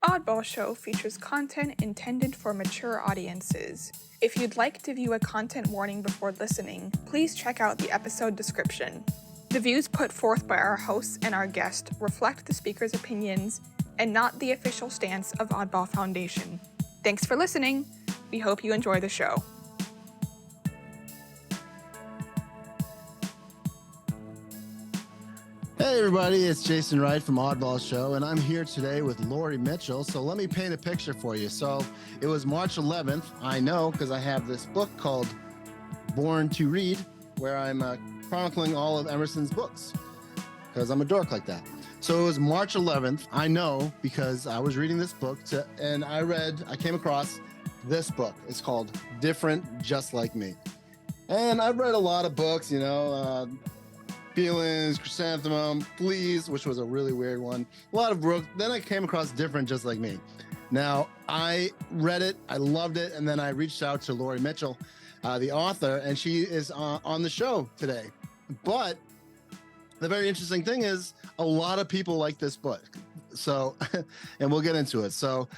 Oddball Show features content intended for mature audiences. If you'd like to view a content warning before listening, please check out the episode description. The views put forth by our hosts and our guest reflect the speaker's opinions and not the official stance of Oddball Foundation. Thanks for listening. We hope you enjoy the show. Hey everybody, it's Jason Wright from Oddball Show, and I'm here today with Lori Mitchell. So let me paint a picture for you. So it was March 11th. I know because I have this book called Born to Read, where I'm chronicling all of Emerson's books because I'm a dork like that. So it was March 11th. I know because I was reading this book and I came across this book. It's called Different Just Like Me. And I've read a lot of books, Feelings, Chrysanthemum, Fleas, which was a really weird one. A lot of books. Then I came across Different Just Like Me. Now, I read it, I loved it, and then I reached out to Lori Mitchell, the author, and she is on the show today. But the very interesting thing is a lot of people like this book. So, and we'll get into it. So,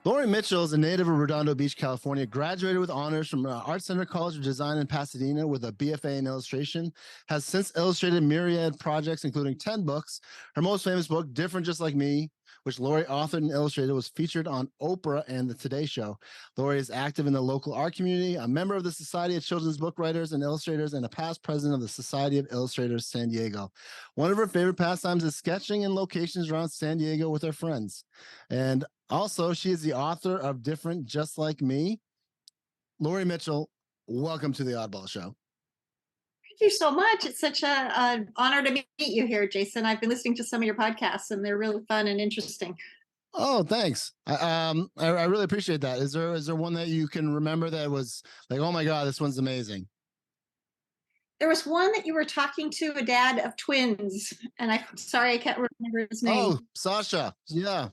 Lori Mitchell is a native of Redondo Beach, California, graduated with honors from Art Center College of Design in Pasadena with a BFA in illustration, has since illustrated myriad projects, including 10 books. Her most famous book, Different Just Like Me, which Lori authored and illustrated, was featured on Oprah and The Today Show. Lori is active in the local art community, a member of the Society of Children's Book Writers and Illustrators, and a past president of the Society of Illustrators San Diego. One of her favorite pastimes is sketching in locations around San Diego with her friends. And also, she is the author of Different Just Like Me. Lori Mitchell, welcome to the Oddball Show. Thank you so much. It's such an honor to meet you here, Jason. I've been listening to some of your podcasts, and they're really fun and interesting. Oh, thanks. I really appreciate that. Is there one that you can remember that was like, oh my God, this one's amazing? There was one that you were talking to a dad of twins, and I can't remember his name. Oh, Sasha. Yeah.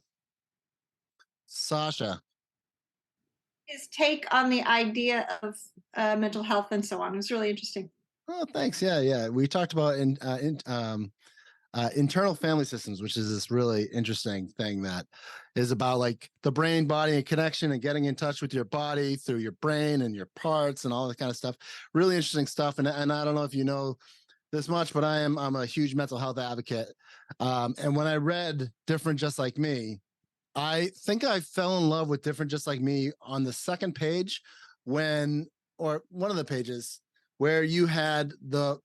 Sasha. His take on the idea of mental health and so on. It was really interesting. Oh, thanks. Yeah. We talked about internal family systems, which is this really interesting thing that is about like the brain, body, and connection, and getting in touch with your body through your brain and your parts and all that kind of stuff. Really interesting stuff. And I don't know if you know this much, but I'm a huge mental health advocate. And when I read Different Just Like Me, I think I fell in love with Different Just Like Me on the second page or one of the pages where you had the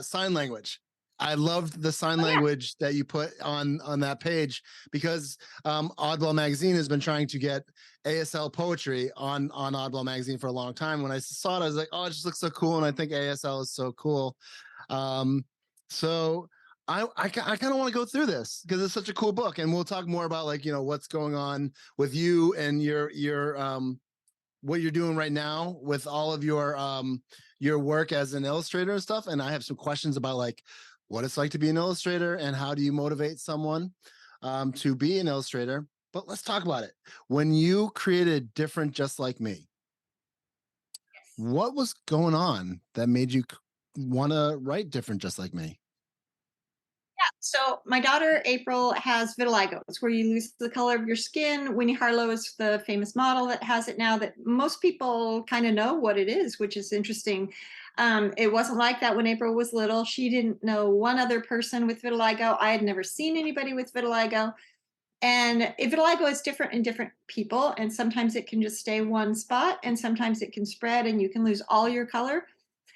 sign language. I loved the sign language that you put on that page because Oddball Magazine has been trying to get ASL poetry on Oddball Magazine for a long time. When I saw it, I was like, oh, it just looks so cool. And I think ASL is so cool. So I kind of want to go through this because it's such a cool book, and we'll talk more about what's going on with you and your what you're doing right now with all of your work as an illustrator and stuff. And I have some questions about like what it's like to be an illustrator and how do you motivate someone to be an illustrator. But let's talk about it. When you created Different Just Like Me, what was going on that made you want to write Different Just Like Me? So my daughter, April, has vitiligo. It's where you lose the color of your skin. Winnie Harlow is the famous model that has it now that most people kind of know what it is, which is interesting. It wasn't like that when April was little. She didn't know one other person with vitiligo. I had never seen anybody with vitiligo. And vitiligo is different in different people. And sometimes it can just stay one spot, and sometimes it can spread and you can lose all your color.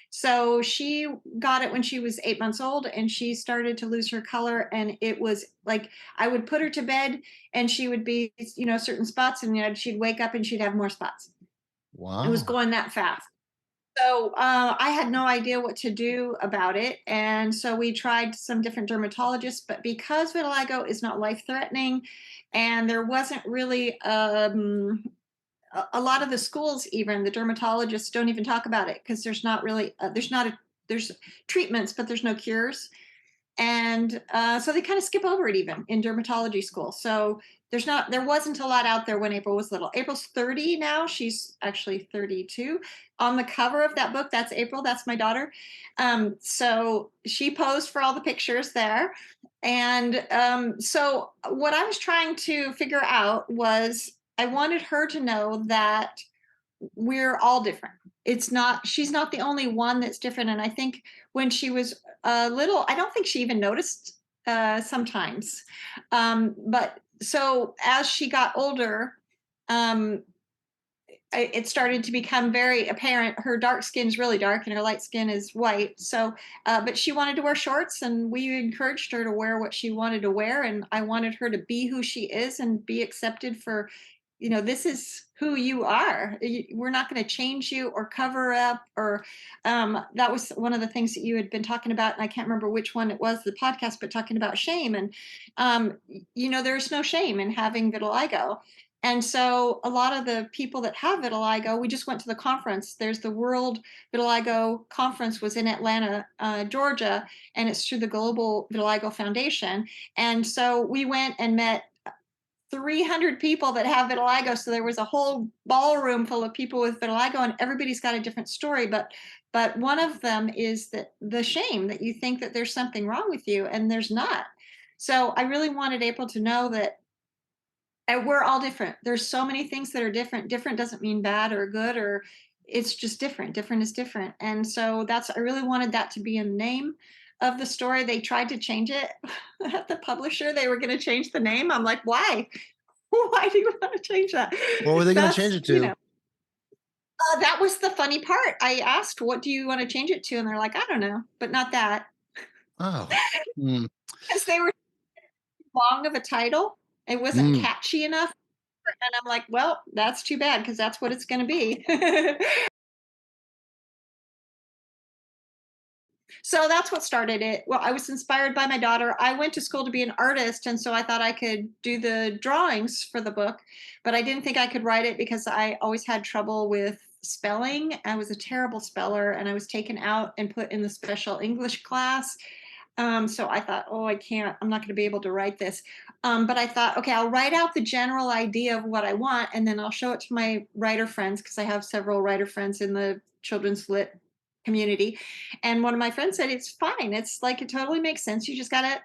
So she got it when she was 8 months old, and she started to lose her color. And it was like, I would put her to bed and she would be, certain spots, and she'd wake up and she'd have more spots. Wow. It was going that fast. So I had no idea what to do about it. And so we tried some different dermatologists, but because vitiligo is not life-threatening, and there wasn't really a lot of the schools, even the dermatologists don't even talk about it because there's not really there's treatments, but there's no cures. And so they kind of skip over it even in dermatology school. So there wasn't a lot out there when April was little. April's 30 now. She's actually 32. On the cover of that book, that's April. That's my daughter. So she posed for all the pictures there. And so what I was trying to figure out was I wanted her to know that we're all different. She's not the only one that's different. And I think when she was little, I don't think she even noticed sometimes. But so as she got older, um, it started to become very apparent. Her dark skin is really dark and her light skin is white. So, but she wanted to wear shorts, and we encouraged her to wear what she wanted to wear. And I wanted her to be who she is and be accepted for, this is who you are. We're not going to change you or cover up. Or that was one of the things that you had been talking about, and I can't remember which one it was, the podcast, but talking about shame. And there's no shame in having vitiligo. And so a lot of the people that have vitiligo, we just went to the conference. There's the World Vitiligo Conference was in Atlanta, Georgia, and it's through the Global Vitiligo Foundation. And so we went and met 300 people that have vitiligo. So there was a whole ballroom full of people with vitiligo, and everybody's got a different story. But one of them is that the shame that you think that there's something wrong with you, and there's not. So I really wanted April to know that and we're all different. There's so many things that are different. Different doesn't mean bad or good, or it's just different. Different is different. And so I really wanted that to be in the name of the story. They tried to change it at the publisher. They were going to change the name. I'm like, why? Why do you want to change that? What were they going to change it to? That was the funny part. I asked, what do you want to change it to? And they're like, I don't know, but not that. Oh. Because they were long of a title. It wasn't catchy enough. And I'm like, well, that's too bad, because that's what it's going to be. So that's what started it. Well, I was inspired by my daughter. I went to school to be an artist, and so I thought I could do the drawings for the book, but I didn't think I could write it because I always had trouble with spelling. I was a terrible speller, and I was taken out and put in the special English class. So I thought, oh, I'm not going to be able to write this. But I thought, okay, I'll write out the general idea of what I want, and then I'll show it to my writer friends, because I have several writer friends in the children's lit community. And one of my friends said, it's fine. It's like, it totally makes sense. You just got to,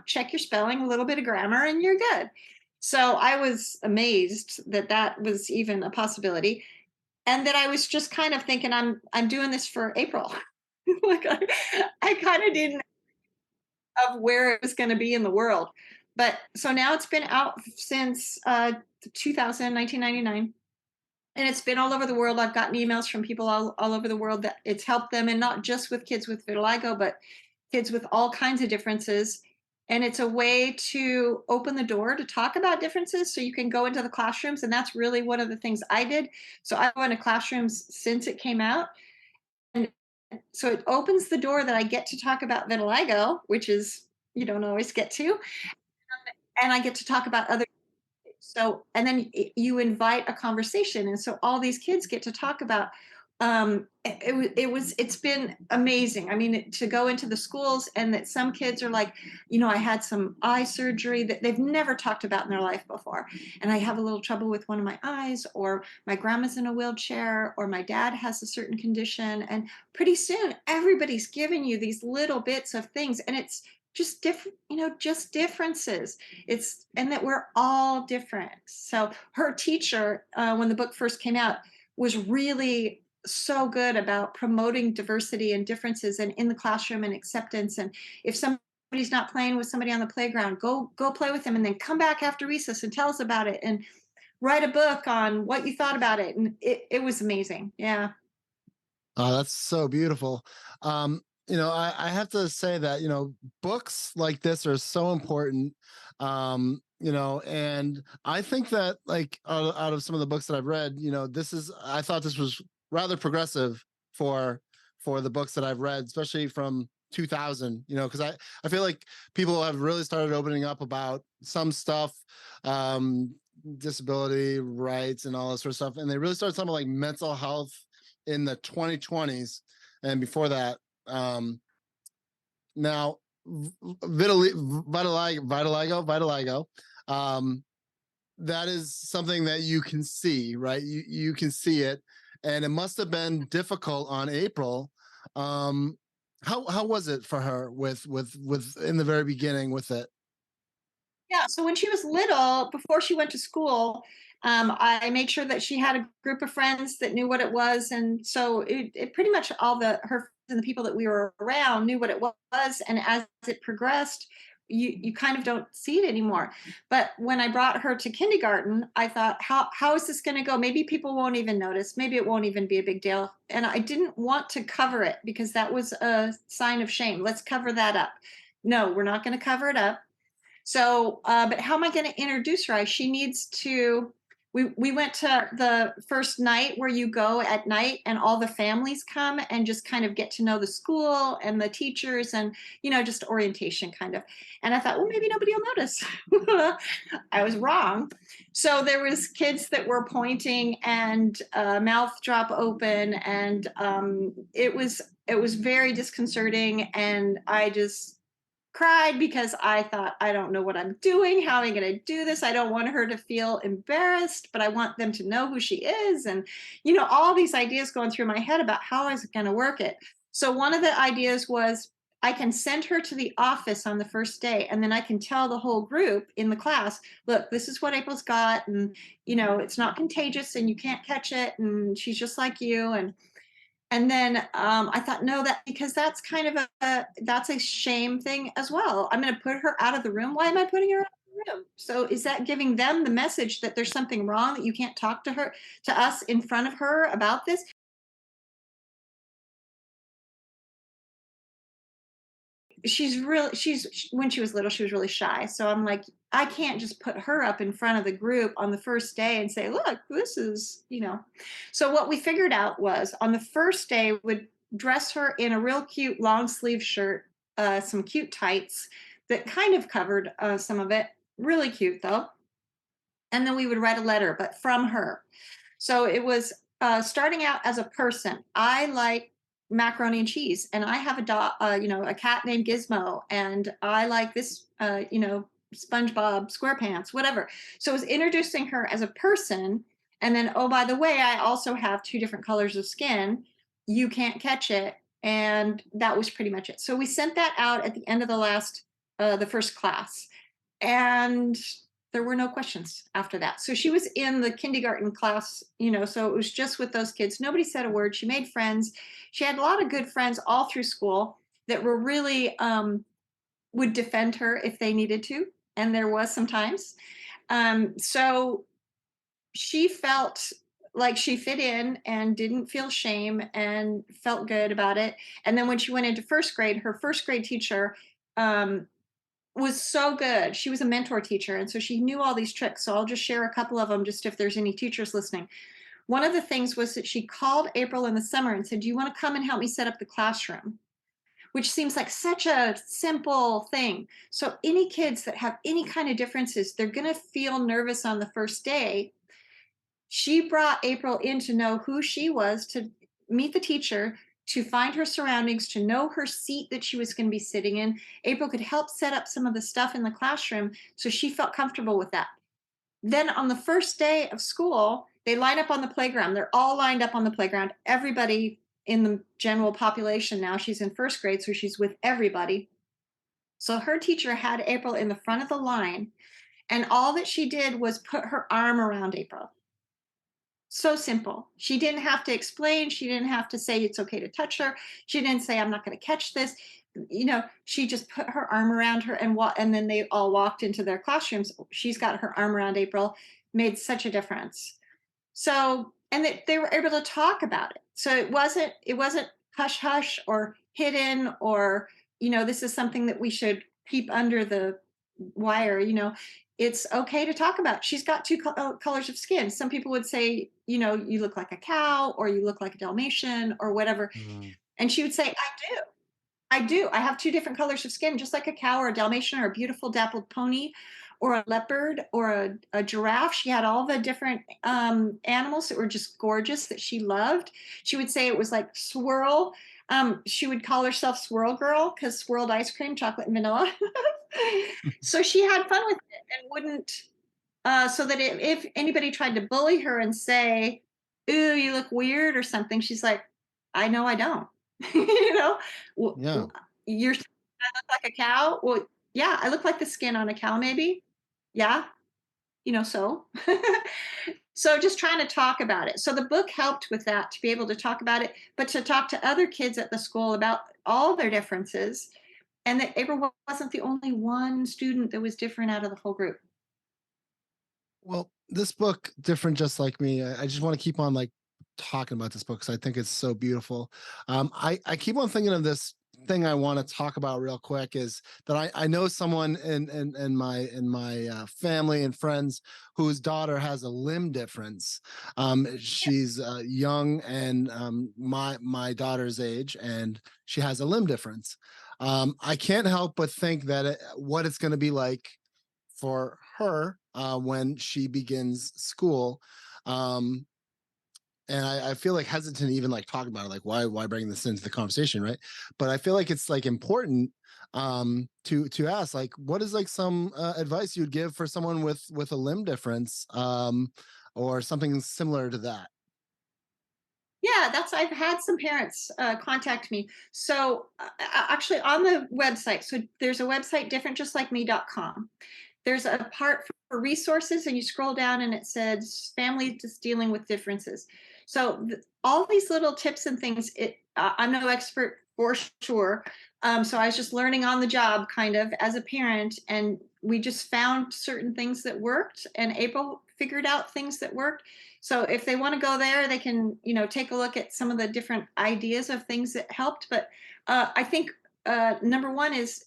check your spelling, a little bit of grammar, and you're good. So I was amazed that that was even a possibility. And that I was just kind of thinking, I'm doing this for April. Like I kind of didn't of where it was going to be in the world. But so now it's been out since 1999. And it's been all over the world. I've gotten emails from people all over the world that it's helped them, and not just with kids with vitiligo, but kids with all kinds of differences. And it's a way to open the door to talk about differences, so you can go into the classrooms. And that's really one of the things I did. So I go into classrooms since it came out. And so it opens the door that I get to talk about vitiligo, which is you don't always get to, and I get to talk about other. So, and then you invite a conversation, and so all these kids get to talk about. It's been amazing. I mean, to go into the schools, and that some kids are like, I had some eye surgery that they've never talked about in their life before, and I have a little trouble with one of my eyes, or my grandma's in a wheelchair, or my dad has a certain condition. And pretty soon everybody's giving you these little bits of things, and it's just different, just differences. And that we're all different. So her teacher, when the book first came out, was really so good about promoting diversity and differences, and in the classroom, and acceptance. And if somebody's not playing with somebody on the playground, go play with them, and then come back after recess and tell us about it, and write a book on what you thought about it. And it was amazing. Yeah. Oh, that's so beautiful. I have to say that, books like this are so important. And I think that, like, out of some of the books that I've read, I thought this was rather progressive for the books that I've read, especially from 2000, because I feel like people have really started opening up about some stuff, disability rights and all this sort of stuff. And they really started talking about, like, mental health in the 2020s. And before that, now vitiligo. That is something that you can see, right? You can see it, and it must have been difficult on April. Um, how was it for her with in the very beginning with it? Yeah, so when she was little, before she went to school, I made sure that she had a group of friends that knew what it was, and so it pretty much all the her friends and the people that we were around knew what it was. And as it progressed, you kind of don't see it anymore. But when I brought her to kindergarten, I thought, how is this going to go? Maybe people won't even notice. Maybe it won't even be a big deal. And I didn't want to cover it because that was a sign of shame. Let's cover that up. No, we're not going to cover it up. So, but how am I going to introduce her? She needs to. We went to the first night where you go at night and all the families come and just kind of get to know the school and the teachers and just orientation kind of. And I thought, well, maybe nobody will notice. I was wrong. So there was kids that were pointing and mouth drop open, and it was very disconcerting, and I just cried because I thought, I don't know what I'm doing. How am I going to do this? I don't want her to feel embarrassed, but I want them to know who she is. And, all these ideas going through my head about how I was going to work it. So one of the ideas was I can send her to the office on the first day, and then I can tell the whole group in the class, look, this is what April's got. And, it's not contagious and you can't catch it. And she's just like you. And then I thought, no, that because that's kind of that's a shame thing as well. I'm going to put her out of the room. Why am I putting her out of the room? So is that giving them the message that there's something wrong, that you can't talk to us in front of her about this? She's when she was little, she was really shy. So I'm like, I can't just put her up in front of the group on the first day and say, look, this is. So what we figured out was on the first day, would dress her in a real cute long sleeve shirt, some cute tights that kind of covered some of it. Really cute though. And then we would write a letter, but from her. So it was starting out as a person. I like macaroni and cheese, and I have a dog, a cat named Gizmo, and I like this, SpongeBob SquarePants, whatever. So it was introducing her as a person, and then, oh, by the way, I also have two different colors of skin. You can't catch it, and that was pretty much it. So we sent that out at the end of the first class, and there were no questions after that. So she was in the kindergarten class, so it was just with those kids. Nobody said a word. She made friends. She had a lot of good friends all through school that were really would defend her if they needed to. And there was sometimes. So she felt like she fit in and didn't feel shame and felt good about it. And then when she went into first grade, her first grade teacher was so good. She was a mentor teacher, and so she knew all these tricks. So I'll just share a couple of them, just if there's any teachers listening. One of the things was that she called April in the summer and said, do you want to come and help me set up the classroom? Which seems like such a simple thing. So any kids that have any kind of differences, they're going to feel nervous on the first day. She brought April in to know who she was, to meet the teacher, to find her surroundings, to know her seat that she was going to be sitting in. April could help set up some of the stuff in the classroom, so she felt comfortable with that. Then on the first day of school, they line up on the playground. They're all lined up on the playground. Everybody in the general population now, she's in first grade, so she's with everybody. So her teacher had April in the front of the line, and all that she did was put her arm around April. So simple. She didn't have to explain. She didn't have to say it's okay to touch her. She didn't say, I'm not going to catch this. She just put her arm around her and then they all walked into their classrooms. She's got her arm around April, made such a difference. So, and they were able to talk about it. So it wasn't hush hush or hidden or, this is something that we should keep under the wire. It's okay to talk about. She's got two colors of skin. Some people would say, you look like a cow or you look like a Dalmatian or whatever. Mm. And she would say, I do. I have two different colors of skin, just like a cow or a Dalmatian or a beautiful dappled pony or a leopard or a giraffe. She had all the different animals that were just gorgeous that she loved. She would say it was like swirl. She would call herself Swirl Girl because swirled ice cream, chocolate and vanilla. So she had fun with it and wouldn't, so that if anybody tried to bully her and say, "Ooh, you look weird" or something, she's like, "I know I don't." You know, Yeah. you're saying I look like a cow. Well, yeah, I look like the skin on a cow, maybe. Yeah, so. So just trying to talk about it. So the book helped with that, to be able to talk about it, but to talk to other kids at the school about all their differences, and that April wasn't the only one student that was different out of the whole group. Well, this book, Different Just Like Me, I just want to keep on like talking about this book because I think it's so beautiful. I keep on thinking of this thing I want to talk about real quick is that I know someone in my family and friends whose daughter has a limb difference. She's young and my daughter's age, and she has a limb difference. I can't help but think that what it's going to be like for her when she begins school. Um, and I feel like hesitant to even like talk about it, like why bring this into the conversation, right? But I feel like it's like important to ask, like, what is like some advice you'd give for someone with a limb difference, or something similar to that? Yeah, I've had some parents contact me. So actually on the website, so there's a website, differentjustlikeme.com. There's a part for resources, and you scroll down and it says family just dealing with differences. So all these little tips and things, I'm no expert for sure. So I was just learning on the job kind of as a parent, and we just found certain things that worked, and April figured out things that worked. So if they want to go there, they can, take a look at some of the different ideas of things that helped. But I think number one is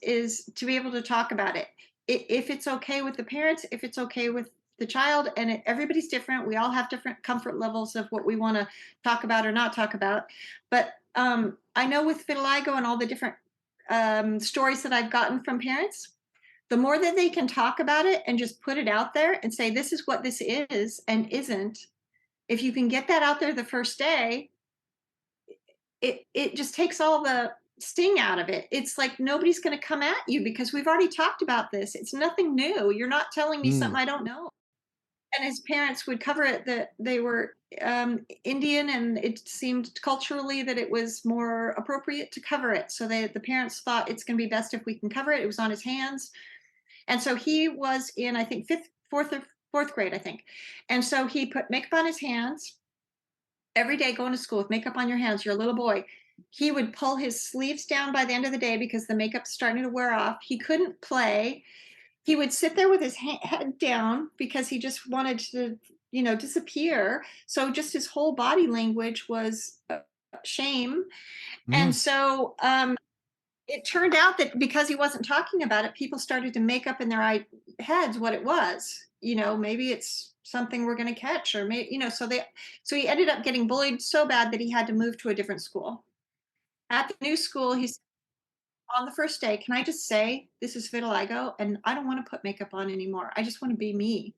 to be able to talk about it. If it's okay with the parents, if it's okay with the child, and everybody's different. We all have different comfort levels of what we want to talk about or not talk about. But I know with vitiligo and all the different stories that I've gotten from parents, the more that they can talk about it and just put it out there and say, this is what this is and isn't, if you can get that out there the first day, it just takes all the sting out of it. It's like nobody's going to come at you because we've already talked about this. It's nothing new. You're not telling me Mm, something I don't know. And his parents would cover it that they were Indian, and it seemed culturally that it was more appropriate to cover it. So the parents thought it's going to be best if we can cover it. It was on his hands, and so he was in, I think, fourth grade, I think, and so he put makeup on his hands every day, going to school with makeup on your hands. You're a little boy. He would pull his sleeves down by the end of the day because the makeup's starting to wear off. He couldn't play. He would sit there with his head down because he just wanted to, disappear. So just his whole body language was shame. mm, And so it turned out that because he wasn't talking about it, people started to make up in their heads what it was. Maybe it's something we're going to catch, or maybe, so he ended up getting bullied so bad that he had to move to a different school. At the new school, he's on the first day, "Can I just say this is vitiligo and I don't want to put makeup on anymore. I just want to be me."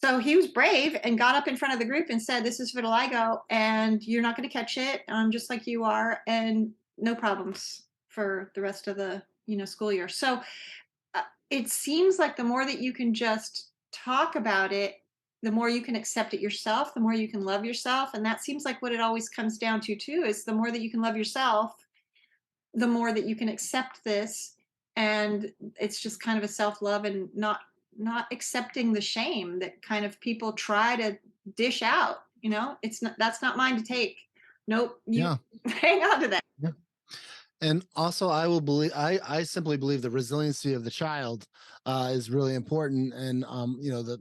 So he was brave and got up in front of the group and said, "This is vitiligo and you're not going to catch it. I'm just like you are, and no problems for the rest of the, school year." So it seems like the more that you can just talk about it, the more you can accept it yourself, the more you can love yourself. And that seems like what it always comes down to too, is the more that you can love yourself, the more that you can accept this. And it's just kind of a self-love, and not accepting the shame that kind of people try to dish out. It's not, that's not mine to take. Nope, you yeah. hang on to that. And also, I simply believe the resiliency of the child is really important, and the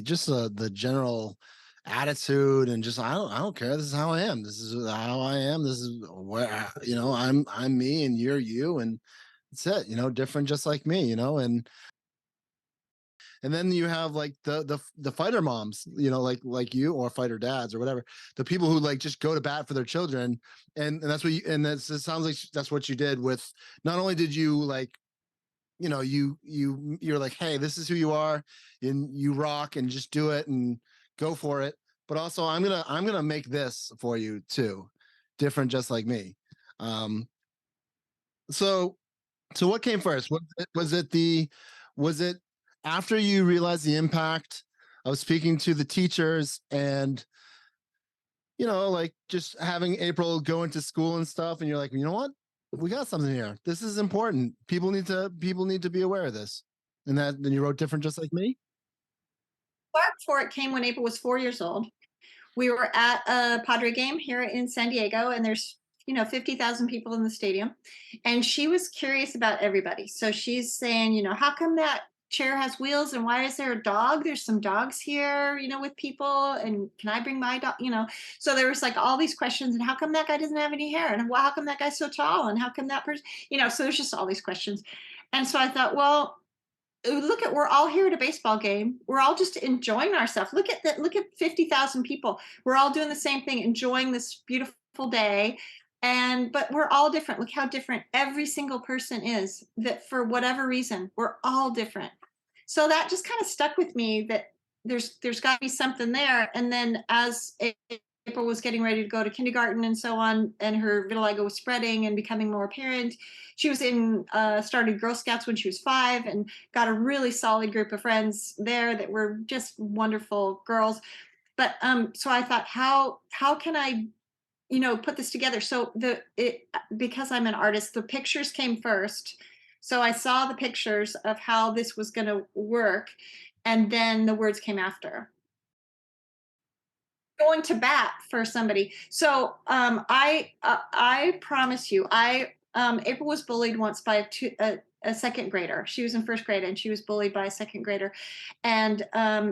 just the general attitude, and just I don't care. This is how I am. This is how I am. This is where I'm me, and you're you, and that's it. Different, just like me. And then you have like the fighter moms, like you, or fighter dads, or whatever, the people who like just go to bat for their children. And that's what you, and that's, it sounds like that's what you did with, not only did you like, you're like, hey, this is who you are, and you rock and just do it and go for it, but also I'm gonna make this for you too. different just like me. Um, so what came first? Was it after you realized the impact of speaking to the teachers and like just having April go into school and stuff, and you're like, you know what? We got something here. This is important. People need to be aware of this. And then you wrote different just like me? Spark for it came when April was 4 years old. We were at a Padre game here in San Diego, and there's 50,000 people in the stadium, and she was curious about everybody. So she's saying, how come that chair has wheels, and why is there a dog? There's some dogs here, with people, and can I bring my dog? So there was like all these questions, and how come that guy doesn't have any hair, and how come that guy's so tall, and how come that person, so there's just all these questions. And so I thought, well, we're all here at a baseball game. We're all just enjoying ourselves. Look at 50,000 people. We're all doing the same thing, enjoying this beautiful day. But we're all different. Look how different every single person is, that for whatever reason, we're all different. So that just kind of stuck with me, that there's got to be something there. And then as April was getting ready to go to kindergarten and so on, and her vitiligo was spreading and becoming more apparent, she was started Girl Scouts when she was 5, and got a really solid group of friends there that were just wonderful girls. But so I thought, how can I put this together? So because I'm an artist, the pictures came first. So I saw the pictures of how this was going to work, and then the words came after. Going to bat for somebody. So I promise you, April was bullied once by a second grader. She was in first grade, and she was bullied by a second grader, and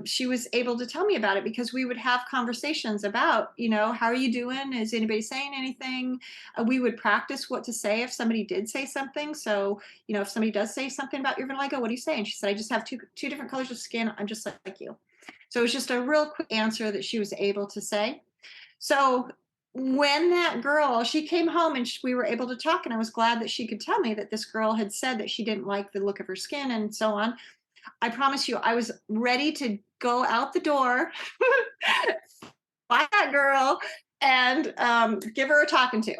she was able to tell me about it, because we would have conversations about, how are you doing? Is anybody saying anything? We would practice what to say if somebody did say something. So if somebody does say something about your vitiligo, what do you say? And she said, I just have two different colors of skin. I'm just like you. So it was just a real quick answer that she was able to say. So when that girl, she came home, and we were able to talk, and I was glad that she could tell me that this girl had said that she didn't like the look of her skin and so on. I promise you, I was ready to go out the door, by that girl, and give her a talking to.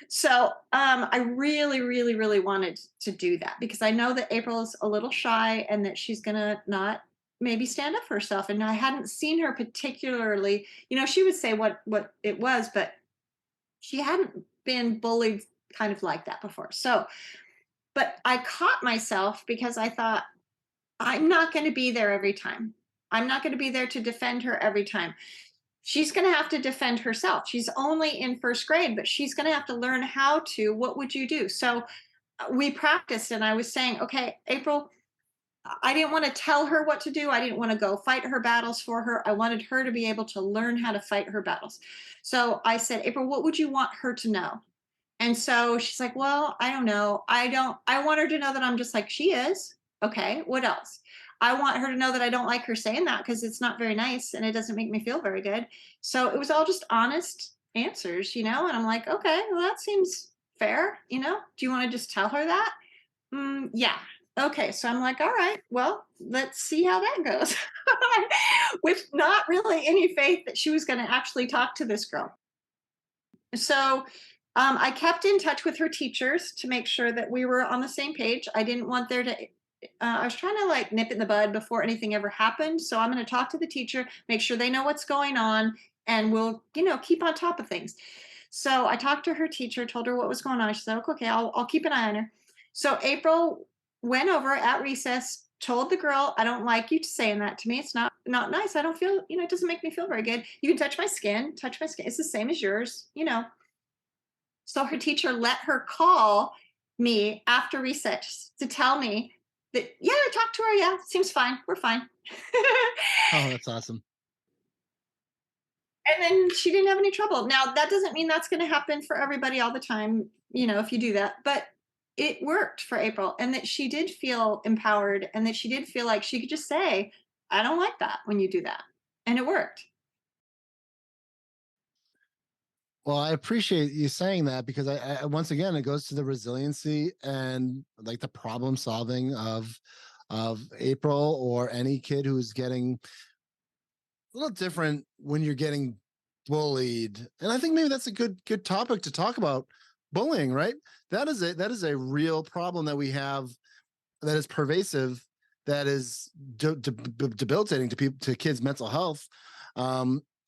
So I really, really, really wanted to do that, because I know that April is a little shy, and that she's going to not maybe stand up for herself. And I hadn't seen her particularly, she would say what it was, but she hadn't been bullied kind of like that before. So, but I caught myself, because I thought, I'm not going to be there every time. I'm not going to be there to defend her every time. She's going to have to defend herself. She's only in first grade, but she's going to have to learn how to. What would you do? So we practiced, and I was saying, okay, April, I didn't want to tell her what to do. I didn't want to go fight her battles for her. I wanted her to be able to learn how to fight her battles. So I said, April, what would you want her to know? And so she's like, well, I don't know. I want her to know that I'm just like she is. Okay, what else? I want her to know that I don't like her saying that, because it's not very nice, and it doesn't make me feel very good. So it was all just honest answers, and I'm like, okay, well, that seems fair. Do you want to just tell her that? Yeah. Okay, so I'm like, all right, well, let's see how that goes. With not really any faith that she was going to actually talk to this girl. So I kept in touch with her teachers to make sure that we were on the same page. I didn't want there to, I was trying to like nip it in the bud before anything ever happened. So I'm going to talk to the teacher, make sure they know what's going on, and we'll, keep on top of things. So I talked to her teacher, told her what was going on. She said, okay, I'll keep an eye on her. So April went over at recess, told the girl, I don't like you saying that to me. It's not nice. I don't feel, it doesn't make me feel very good. You can touch my skin. It's the same as yours. So her teacher let her call me after recess to tell me that, yeah, I talked to her. Yeah, seems fine. We're fine. Oh, that's awesome. And then she didn't have any trouble. Now, that doesn't mean that's going to happen for everybody all the time, if you do that. But it worked for April, and that she did feel empowered, and that she did feel like she could just say, I don't like that when you do that. And it worked. Well, I appreciate you saying that, because I once again, it goes to the resiliency and like the problem solving of April, or any kid who's getting a little different when you're getting bullied, and I think maybe that's a good topic to talk about. Bullying, right? That is a real problem that we have, that is pervasive, that is debilitating to people, to kids' mental health.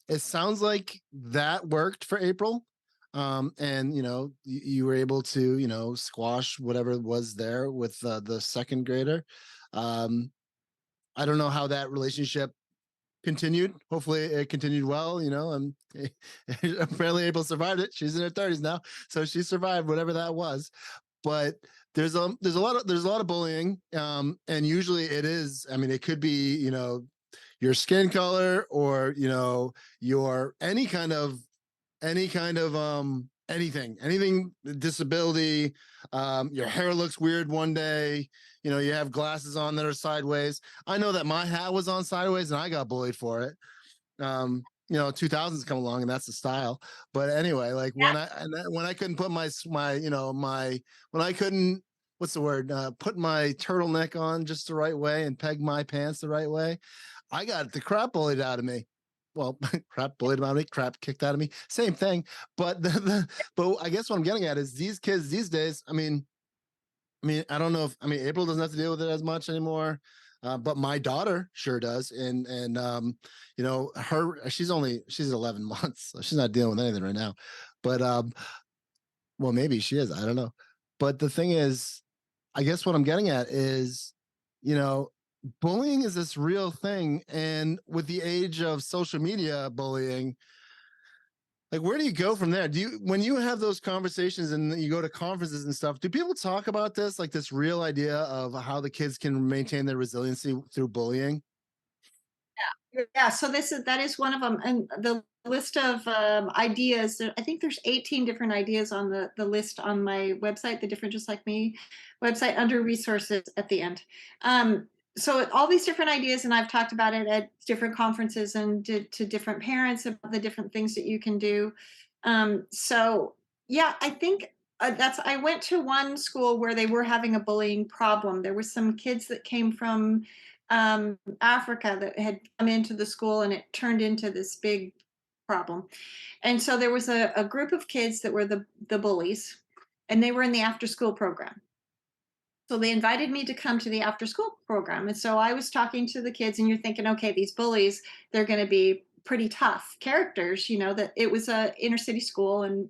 It sounds like that worked for April. And you were able to squash whatever was there with the second grader. um, I don't know how that relationship continued. Hopefully it continued well, and apparently April survived it. She's in her 30s now, so she survived whatever that was. But there's a lot of bullying, and usually it is, I mean, it could be, your skin color, or your anything disability. Your hair looks weird one day, you have glasses on that are sideways. I know that my hat was on sideways and I got bullied for it. 2000s come along and that's the style. But anyway, like when I couldn't put when I couldn't, what's the word, put my turtleneck on just the right way and peg my pants the right way, I got the crap bullied out of me. Well, crap bullied out of me, crap kicked out of me, same thing. But but I guess what I'm getting at is these kids these days, I don't know if, April doesn't have to deal with it as much anymore. But my daughter sure does. And she's 11 months, so she's not dealing with anything right now. But well, maybe she is, I don't know. But the thing is, I guess what I'm getting at is, you know, bullying is this real thing. And with the age of social media bullying, like, where do you go from there? When you have those conversations and you go to conferences and stuff, do people talk about this, like this real idea of how the kids can maintain their resiliency through bullying? Yeah, so that is one of them, and the list of ideas. I think there's 18 different ideas on the list on my website, the Different Just Like Me website, under resources at the end. So all these different ideas, and I've talked about it at different conferences and to different parents about the different things that you can do. So yeah, I think that's. I went to one school where they were having a bullying problem. There were some kids that came from Africa that had come into the school, and it turned into this big problem. And so there was a group of kids that were the bullies, and they were in the after school program. So they invited me to come to the after school program. And so I was talking to the kids, and you're thinking, okay, these bullies, they're going to be pretty tough characters, that it was a inner city school, and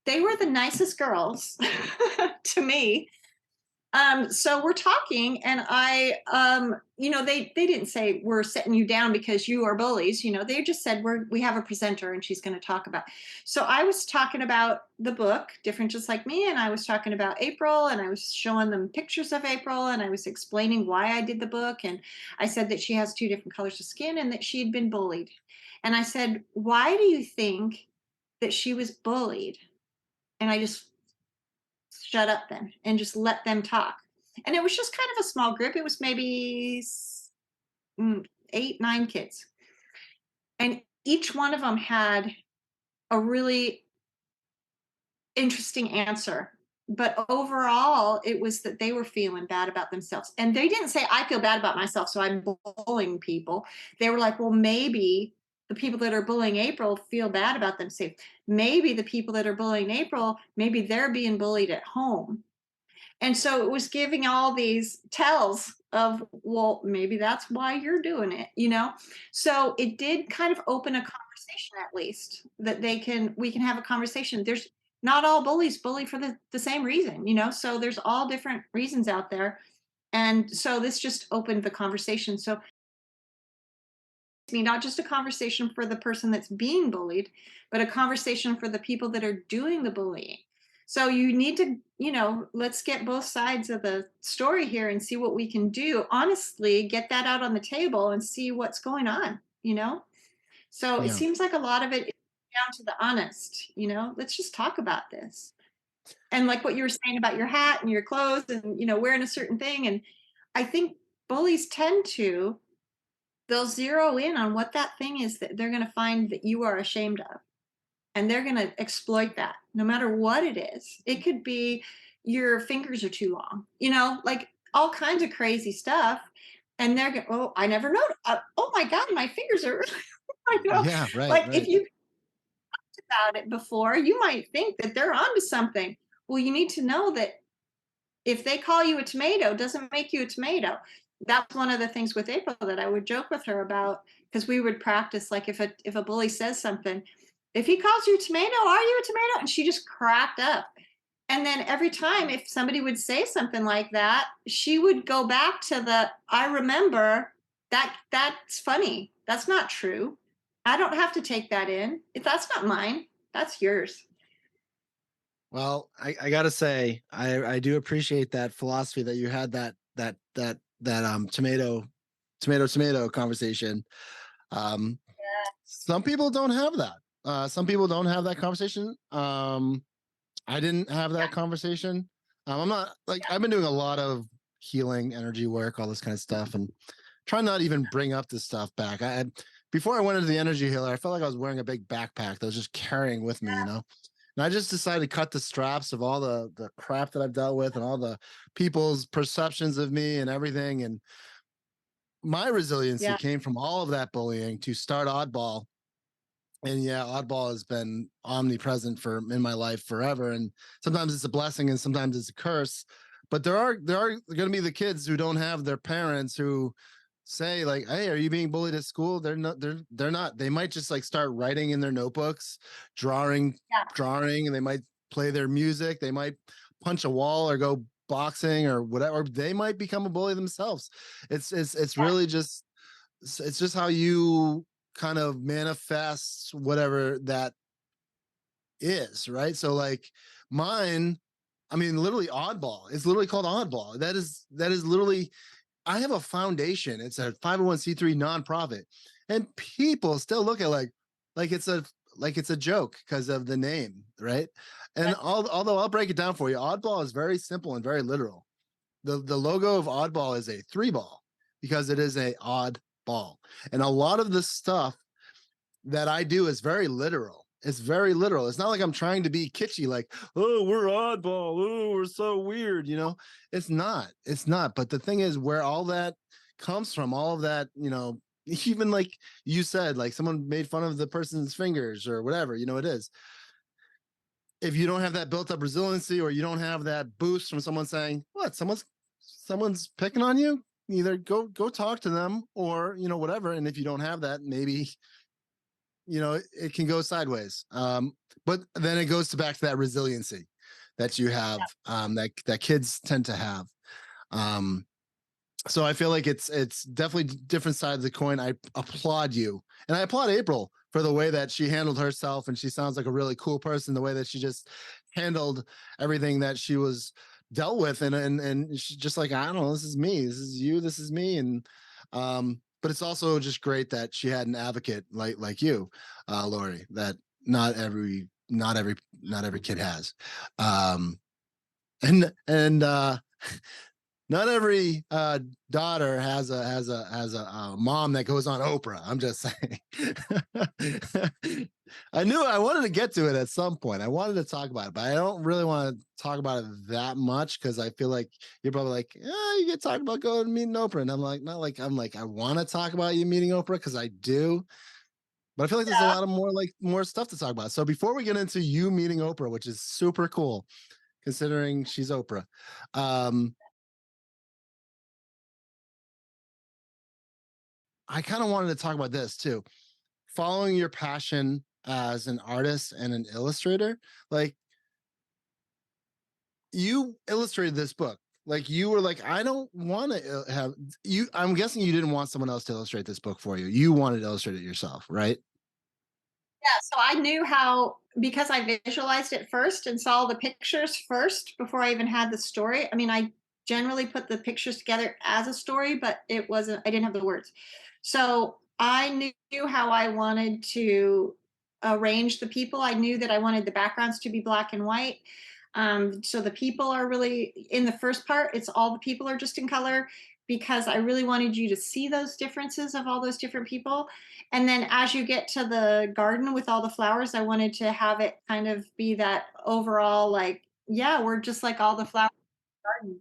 they were the nicest girls to me. So we're talking, and they didn't say we're setting you down because you are bullies. They just said we have a presenter and she's going to talk about. So I was talking about the book, Different Just Like Me, and I was talking about April, and I was showing them pictures of April, and I was explaining why I did the book, and I said that she has 2 different colors of skin and that she had been bullied. And I said, why do you think that she was bullied? And I just shut up then and just let them talk. And it was just kind of a small group. It was maybe 8, 9 kids. And each one of them had a really interesting answer. But overall, it was that they were feeling bad about themselves. And they didn't say, I feel bad about myself, so I'm bullying people. They were like, well, maybe the people that are bullying April feel bad about themselves. Maybe the people that are bullying April, maybe they're being bullied at home. And so it was giving all these tells of, well, maybe that's why you're doing it. So it did kind of open a conversation, at least, that we can have a conversation. There's not all bullies bully for the same reason. So there's all different reasons out there. And so this just opened the conversation. So not just a conversation for the person that's being bullied, but a conversation for the people that are doing the bullying. So you need to, let's get both sides of the story here and see what we can do. Honestly, get that out on the table and see what's going on. So it Yeah. seems like a lot of it is down to the honest, let's just talk about this. And like what you were saying about your hat and your clothes and, wearing a certain thing. And I think bullies they'll zero in on what that thing is that they're going to find that you are ashamed of. And they're going to exploit that no matter what it is. It could be your fingers are too long, like all kinds of crazy stuff. And they're going, oh, I never know. Oh my God, my fingers are I know. Yeah, right, Like if right. you talked about it before, you might think that they're onto something. Well, you need to know that if they call you a tomato, doesn't make you a tomato. That's one of the things with April that I would joke with her about, because we would practice, like if a bully says something, if he calls you a tomato, are you a tomato? And she just cracked up. And then every time if somebody would say something like that, she would go back to the I remember that's funny. That's not true. I don't have to take that in. If that's not mine, that's yours. Well, I gotta say, I do appreciate that philosophy that you had that tomato conversation. Um, some people don't have that. Some people don't have that conversation. I didn't have Yeah. that conversation. I'm not like I've been doing a lot of healing, energy work, all this kind of stuff, and trying not even bring up this stuff back. Before I went into the energy healer, I felt like I was wearing a big backpack that was just carrying with me, you know. And I just decided to cut the straps of all the crap that I've dealt with and all the people's perceptions of me and everything. And my resiliency Yeah. came from all of that bullying to start Oddball. And yeah, Oddball has been omnipresent for in my life forever. And sometimes it's a blessing and sometimes it's a curse. But there are going to be the kids who don't have their parents who say like, "Hey, are you being bullied at school?" They're not. They might just like start writing in their notebooks, drawing, Yeah. drawing, and they might play their music. They might punch a wall or go boxing or whatever. Or they might become a bully themselves. It's Yeah. really just it's just how you kind of manifest whatever that is, right? So like mine, I mean, literally Oddball. It's literally called Oddball. That is literally I have a foundation. It's a 501c3 nonprofit. And people still look at like it's a like it's a joke because of the name, right? And although I'll break it down for you, Oddball is very simple and very literal. The logo of Oddball is a three ball because it is a odd ball. And a lot of the stuff that I do is very literal. It's very literal. It's not like I'm trying to be kitschy, like, oh, we're oddball. Oh, we're so weird. You know, it's not. It's not. But the thing is, where all that comes from, all of that, you know, even like you said, like someone made fun of the person's fingers or whatever, you know, it is. If you don't have that built up resiliency or you don't have that boost from someone saying, what, someone's picking on you, either go talk to them or, you know, whatever. And if you don't have that, maybe you know it can go sideways, but then it goes to back to that resiliency that you have, that kids tend to have. um, so I feel like it's definitely different side of the coin. I applaud you and I applaud April for the way that she handled herself, and she sounds like a really cool person, the way that she just handled everything that she was dealt with, and she's just like, I don't know, this is me, this is you, this is me. And but it's also just great that she had an advocate like you, Lori, that not every kid has. And not every daughter has a mom that goes on Oprah. I'm just saying. I knew I wanted to get to it at some point. I wanted to talk about it, but I don't really want to talk about it that much because I feel like you're probably like, you get talking about going and meeting Oprah, and I'm like, not like I'm like I want to talk about you meeting Oprah because I do, but I feel like there's a lot of more stuff to talk about. So before we get into you meeting Oprah, which is super cool, considering she's Oprah. I kind of wanted to talk about this too. Following your passion as an artist and an illustrator, like you illustrated this book. Like you were like, I don't want to have you. I'm guessing you didn't want someone else to illustrate this book for you. You wanted to illustrate it yourself, right? Yeah, so I knew how, because I visualized it first and saw the pictures first before I even had the story. I mean, I generally put the pictures together as a story, but it wasn't, I didn't have the words. So I knew how I wanted to arrange the people. I knew that I wanted the backgrounds to be black and white. So the people are really, in the first part, it's all the people are just in color, because I really wanted you to see those differences of all those different people. And then as you get to the garden with all the flowers, I wanted to have it kind of be that overall, like, yeah, we're just like all the flowers in the garden.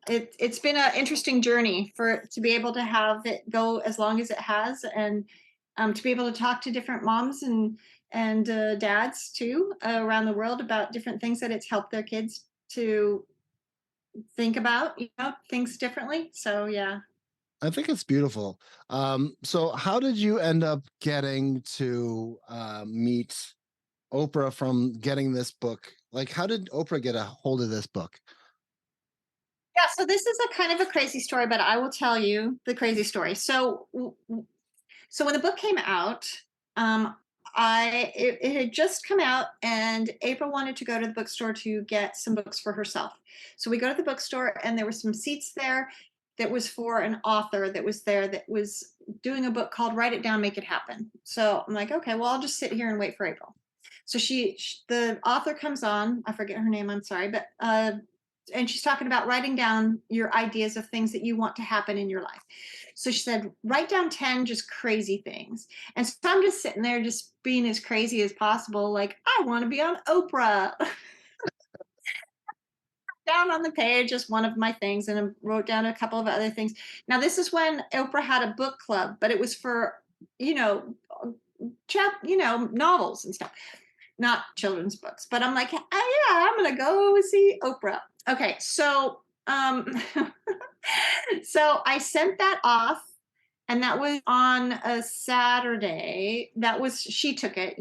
It's been an interesting journey for to be able to have it go as long as it has, and to be able to talk to different moms and dads too around the world about different things that it's helped their kids to think about, things differently. So yeah. I think it's beautiful. So how did you end up getting to meet Oprah from getting this book? Like, how did Oprah get a hold of this book? Yeah, so this is a kind of a crazy story, but I will tell you the crazy story. So when the book came out, um, it had just come out, and April wanted to go to the bookstore to get some books for herself. So we go to the bookstore, and there were some seats there that was for an author that was there that was doing a book called "Write It Down, Make It Happen." So I'm like, okay, well, I'll just sit here and wait for April. So the author comes on. I forget her name. I'm sorry, but and she's talking about writing down your ideas of things that you want to happen in your life. So she said, write down 10 just crazy things. And so I'm just sitting there, just being as crazy as possible. Like, I want to be on Oprah. Down on the page just one of my things, and I wrote down a couple of other things. Now, this is when Oprah had a book club, but it was for, you know, novels and stuff, not children's books. But I'm like, oh, yeah, I'm gonna go see Oprah. Okay, so so I sent that off, and that was on a Saturday. That was she took it,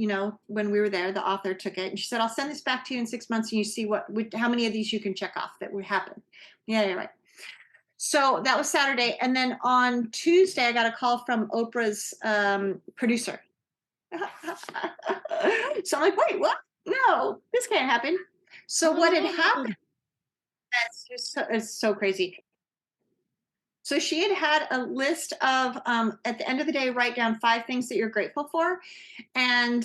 when we were there, the author took it, and she said, I'll send this back to you in 6 months, and you see how many of these you can check off that would happen. Yeah, you're right. So that was Saturday, and then on Tuesday I got a call from Oprah's producer. So I'm like, wait, what? No, this can't happen. So what had happened? It's so crazy. So she had a list of, at the end of the day, write down 5 things that you're grateful for. And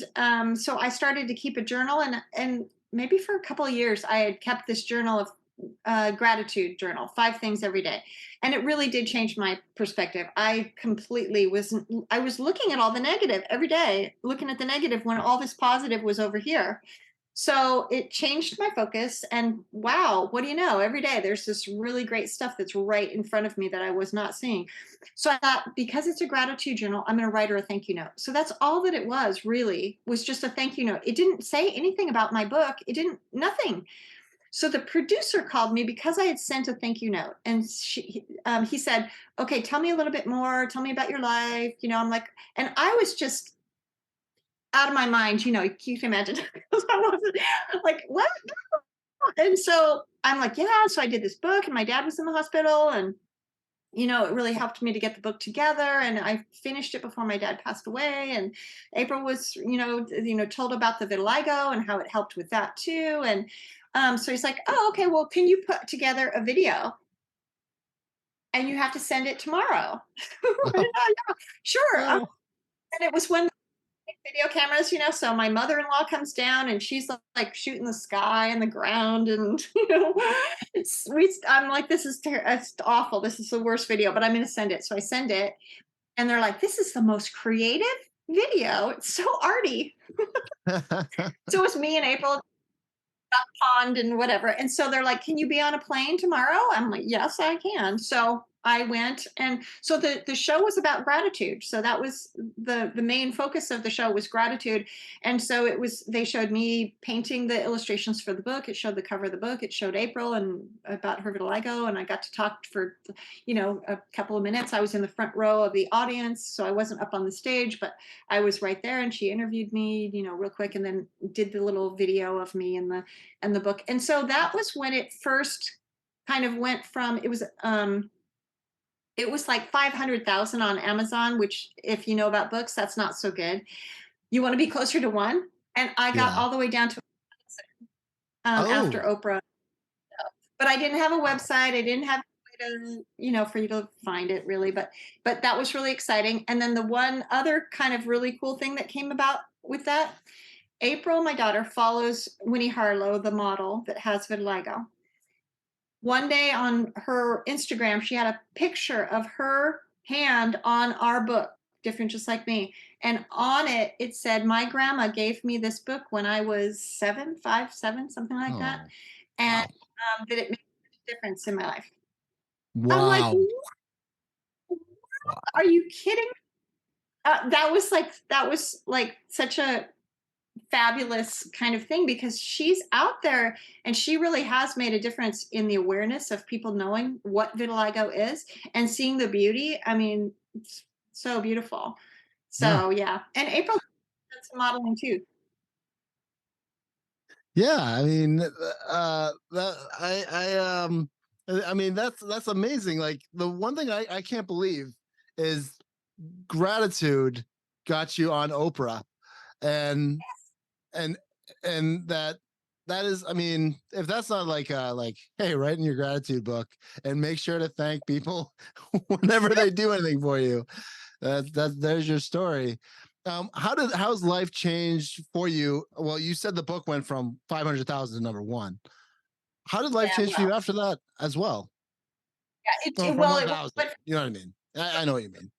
so I started to keep a journal, and maybe for a couple of years, I had kept this journal of gratitude journal, 5 things every day. And it really did change my perspective. I was looking at all the negative every day, looking at the negative when all this positive was over here. So it changed my focus, and wow, what do you know? Every day there's this really great stuff that's right in front of me that I was not seeing. So I thought, because it's a gratitude journal, I'm going to write her a thank you note. So that's all that it was just a thank you note. It didn't say anything about my book. Nothing. So the producer called me because I had sent a thank you note, and he said, okay, tell me a little bit more. Tell me about your life. I'm like, and I was just out of my mind, you can imagine. I wasn't like, what? And so I'm like, yeah. So I did this book, and my dad was in the hospital, and it really helped me to get the book together, and I finished it before my dad passed away. And April was, told about the vitiligo and how it helped with that too. And so he's like, oh, okay, well, can you put together a video, and you have to send it tomorrow? Yeah, sure. Oh, And it was when video cameras, so my mother-in-law comes down, and she's like shooting the sky and the ground, and I'm like, it's awful, this is the worst video, but I'm going to send it. So I send it, and they're like, this is the most creative video, it's so arty. So it was me and April pond and whatever. And so they're like, can you be on a plane tomorrow? I'm like, yes, I can. So I went, and so the show was about gratitude. So that was the main focus of the show was gratitude. And so they showed me painting the illustrations for the book. It showed the cover of the book. It showed April and about her vitiligo. And I got to talk for, a couple of minutes. I was in the front row of the audience, so I wasn't up on the stage, but I was right there, and she interviewed me, real quick, and then did the little video of me and the book. And so that was when it first kind of went from, it was like 500,000 on Amazon, which, if you know about books, that's not so good. You want to be closer to 1. And I got yeah. all the way down to after Oh, Oprah. But I didn't have a website. I didn't have a way to, for you to find it really. But that was really exciting. And then the one other kind of really cool thing that came about with that, April, my daughter, follows Winnie Harlow, the model that has vitiligo. One day on her Instagram, she had a picture of her hand on our book, Different Just Like Me. And on it, it said, my grandma gave me this book when I was 7, 5, 7, something like that. oh, And wow. that it made a difference in my life. I'm like, Wow. Wow. are you kidding? That was like such a fabulous kind of thing because she's out there and she really has made a difference in the awareness of people knowing what vitiligo is and seeing the beauty. I mean, it's so beautiful. Yeah. So yeah, and April does some modeling too. Yeah, I mean, that I mean that's amazing. Like the one thing I can't believe is gratitude got you on Oprah, and and and that is, I mean, if that's not like, hey, write in your gratitude book and make sure to thank people whenever they do anything for you. That there's your story. How's life changed for you? Well, you said the book went from 500,000 to number one. How did life Yeah, change for well, you after that as well? yeah, Or from well, 1,000, but you know what I mean? I know what you mean.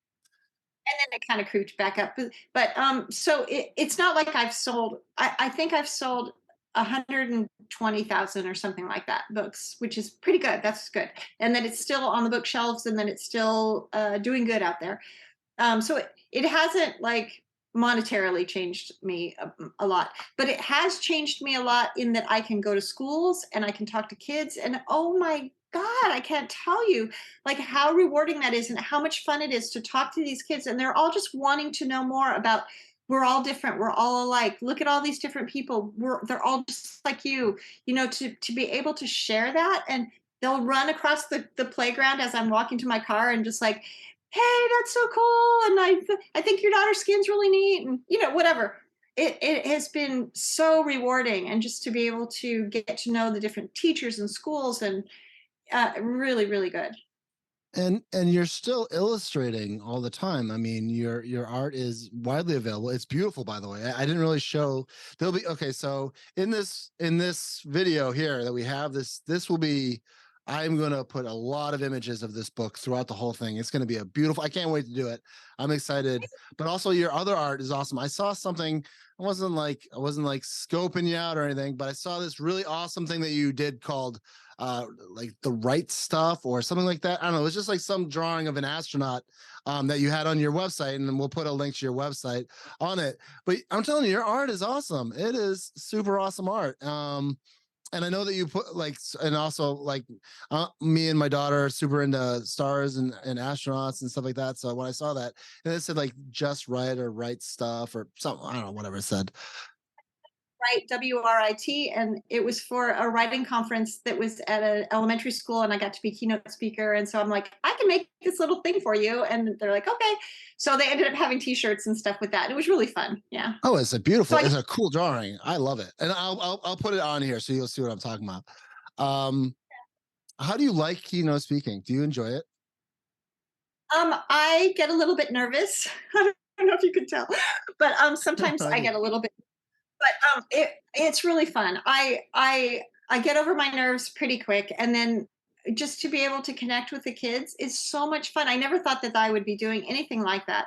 and then it kind of creeped back up. But so it's not like I've sold. I think I've sold 120,000 or something like that books, which is pretty good. That's good, and then it's still on the bookshelves, and then it's still doing good out there. So it hasn't like monetarily changed me a lot, but it has changed me a lot in that I can go to schools and I can talk to kids, and oh my God, I can't tell you like how rewarding that is and how much fun it is to talk to these kids. And they're all just wanting to know more about we're all different, we're all alike. Look at all these different people. They're all just like you know, to be able to share that. And they'll run across the playground as I'm walking to my car and just like, hey, that's so cool. And I think your daughter's skin's really neat. And, you know, whatever. It has been so rewarding. And just to be able to get to know the different teachers and schools and really, really good. And you're still illustrating all the time. I mean, your art is widely available. It's beautiful, by the way. I didn't really show. There'll be, okay, so in this video here that we have, this will be, I'm going to put a lot of images of this book throughout the whole thing. It's going to be a beautiful, I can't wait to do it. I'm excited. But also your other art is awesome. I saw something, I wasn't like scoping you out or anything, but I saw this really awesome thing that you did called like the Wright stuff or something like that. I don't know. It's just like some drawing of an astronaut that you had on your website, and then we'll put a link to your website on it. But I'm telling you, your art is awesome. It is super awesome art. And I know that you put like, and also like me and my daughter are super into stars and astronauts and stuff like that. So when I saw that, and it said like just write or write stuff or something, I don't know, whatever it said. Wright, WRIT, and it was for a writing conference that was at an elementary school, and I got to be keynote speaker. And so I'm like, I can make this little thing for you, and they're like, okay. So they ended up having T-shirts and stuff with that. And it was really fun. Yeah. Oh, it's a So beautiful, I it's a cool drawing. I love it. And I'll put it on here so you'll see what I'm talking about. Um, how do you like keynote speaking? Do you enjoy it? I get a little bit nervous. I don't know if you could tell, but sometimes I I do. get a little bit. But it's really fun. I get over my nerves pretty quick, and then just to be able to connect with the kids is so much fun. I never thought that I would be doing anything like that,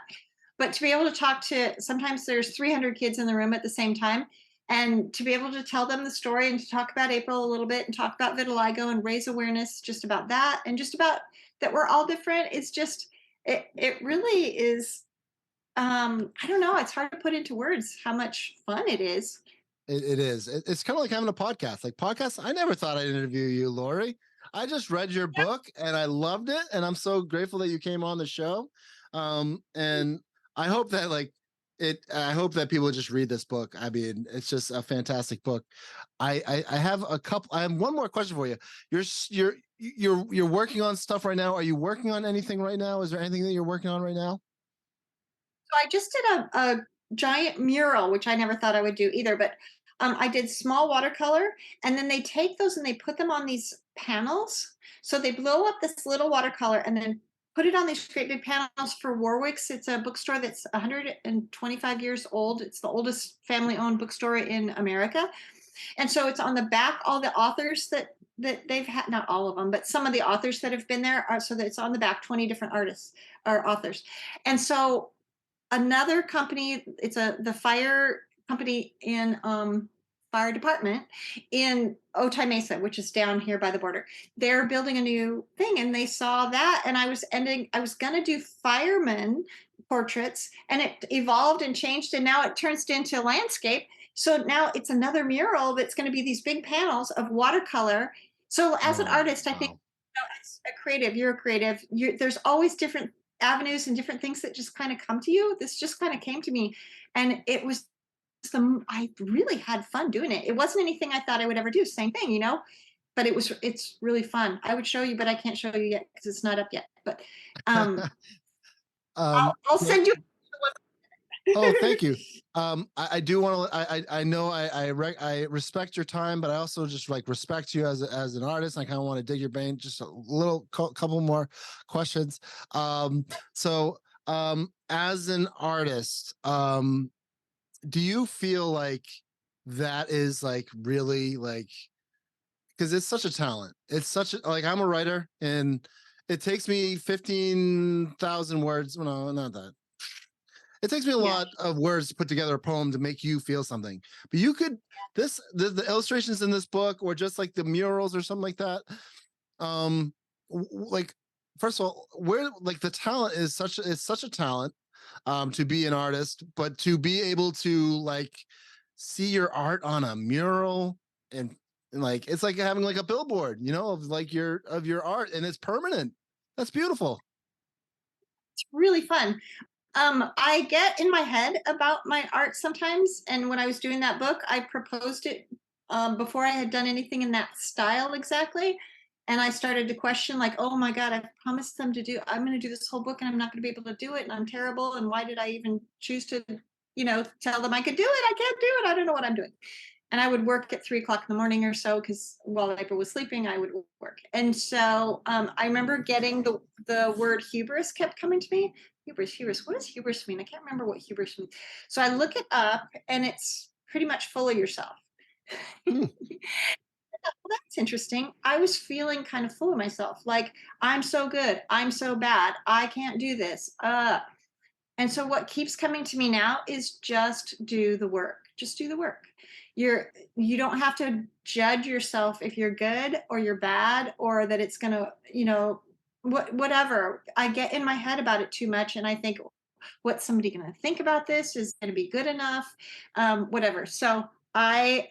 but to be able to talk to, sometimes there's 300 kids in the room at the same time, and to be able to tell them the story and to talk about April a little bit and talk about vitiligo and raise awareness just about that and just about that we're all different. It's just it really is. I don't know. It's hard to put into words how much fun it is. It is. It's kind of like having a podcast. Like podcasts, I never thought I'd interview you, Lori. I just read your book and I loved it, and I'm so grateful that you came on the show. And I hope that like it. I hope that people just read this book. I mean, it's just a fantastic book. I have a couple. I have one more question for you. You're working on stuff right now. Are you working on anything right now? Is there anything that you're working on right now? So I just did a giant mural, which I never thought I would do either. But I did small watercolor, and then they take those and they put them on these panels. So they blow up this little watercolor and then put it on these great big panels for Warwick's. It's a bookstore that's 125 years old. It's the oldest family-owned bookstore in America. And so it's on the back, all the authors that they've had, not all of them, but some of the authors that have been there are, so that it's on the back, 20 different artists or authors. And so another company, it's the fire company in fire department in Otay Mesa, which is down here by the border. They're building a new thing, and they saw that, and I was gonna do firemen portraits, and it evolved and changed, and now it turns into landscape. So now it's another mural that's going to be these big panels of watercolor. So as an Oh, artist, I think, wow. as a creative, you're a creative. There's always different avenues and different things that just kind of come to you. This just kind of came to me, and it was I really had fun doing it. It wasn't anything I thought I would ever do. Same thing, but it's really fun. I would show you, but I can't show you yet because it's not up yet. But um, I'll So, send you. oh, thank you. I do want to. I know I respect your time, but I also just like respect you as an artist. I kind of want to dig your vein. Just a little couple more questions. So as an artist, do you feel like that is like really like because it's such a talent. It's such a like I'm a writer and it takes me 15,000 words. No, not that. It takes me a Yeah. lot of words to put together a poem to make you feel something. But you could the illustrations in this book or just like the murals or something like that. Um like first of all, where like the talent is such a talent to be an artist, but to be able to like see your art on a mural and like it's like having like a billboard, of like your art and it's permanent. That's beautiful. It's really fun. I get in my head about my art sometimes, and when I was doing that book, I proposed it before I had done anything in that style exactly, and I started to question, like, oh my god, I promised them to do. I'm going to do this whole book, and I'm not going to be able to do it, and I'm terrible. And why did I even choose to, tell them I could do it? I can't do it. I don't know what I'm doing. And I would work at 3 o'clock in the morning or so because while April was sleeping, I would work. And so I remember getting the word hubris kept coming to me. Hubris. What does hubris mean? I can't remember what hubris means. So I look it up, and it's pretty much full of yourself. Hmm. Well, that's interesting. I was feeling kind of full of myself, like I'm so good, I'm so bad, I can't do this. And so what keeps coming to me now is just do the work. Just do the work. You don't have to judge yourself if you're good or you're bad or that it's going to, whatever. I get in my head about it too much and I think what's somebody going to think about this is going to be good enough, whatever. So I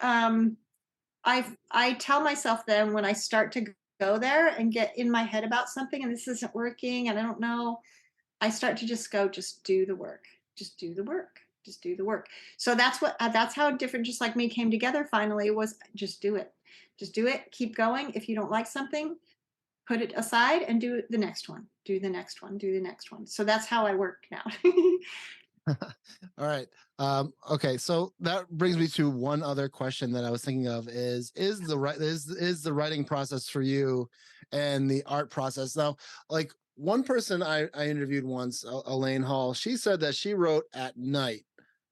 tell myself then when I start to go there and get in my head about something and this isn't working and I don't know, I start to just go, just do the work, just do the work, just do the work. So that's how different, just like me, came together. Finally, was just do it, keep going. If you don't like something, put it aside and do the next one, do the next one, do the next one. So that's how I work now. All right. Okay, so that brings me to one other question that I was thinking of is the writing process for you and the art process. Now, like one person I interviewed once, Elaine Hall, she said that she wrote at night,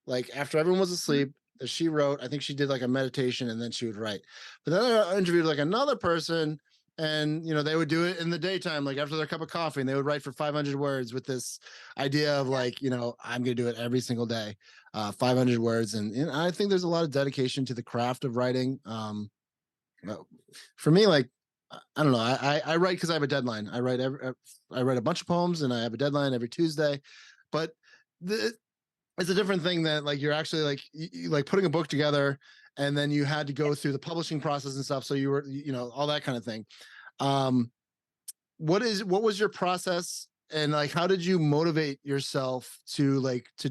like after everyone was asleep, that she wrote, I think she did like a meditation and then she would write. But then I interviewed like another person and they would do it in the daytime like after their cup of coffee and they would write for 500 words with this idea of like I'm going to do it every single day, 500 words and I think there's a lot of dedication to the craft of writing. For me, like I don't know, I write because I have a deadline. I write a bunch of poems and I have a deadline every Tuesday, but it's a different thing that like you're actually like like putting a book together and then you had to go through the publishing process and stuff, so you were all that kind of thing. um what was your process and like how did you motivate yourself to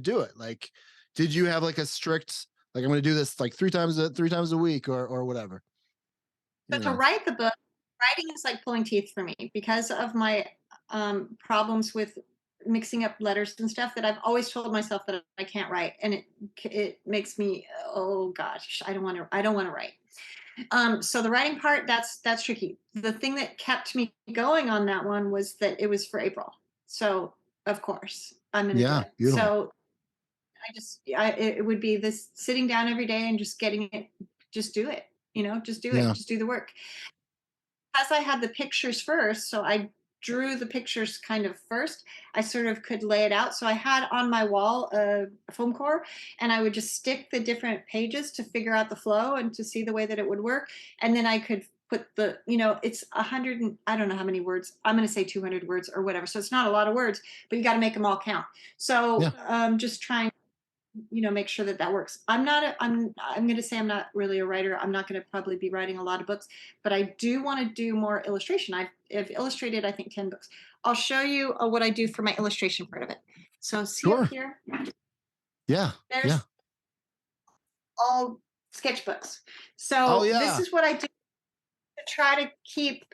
do it? Like did you have like a strict like I'm going to do this like three times a week or whatever, But you to know write the book, writing is like pulling teeth for me because of my problems with mixing up letters and stuff that I've always told myself that I can't write, and it makes me, oh gosh, I don't want to write. So the writing part, that's tricky. The thing that kept me going on that one was that it was for April, so of course I'm going to do yeah, it. beautiful. So it would be this sitting down every day and just getting it, just do it, just do it, Yeah. just do the work. As I had the pictures first, so I drew the pictures kind of first, I sort of could lay it out. So I had on my wall a foam core, and I would just stick the different pages to figure out the flow and to see the way that it would work. And then I could put the, it's 100 and I don't know how many words. I'm going to say 200 words or whatever. So it's not a lot of words, but you got to make them all count. So just trying, make sure that that works. I'm going to say I'm not really a writer. I'm not going to probably be writing a lot of books, but I do want to do more illustration. I've illustrated, I think, 10 books. I'll show you what I do for my illustration part of it. So see up here? Yeah. There's all sketchbooks. So this is what I do to try to keep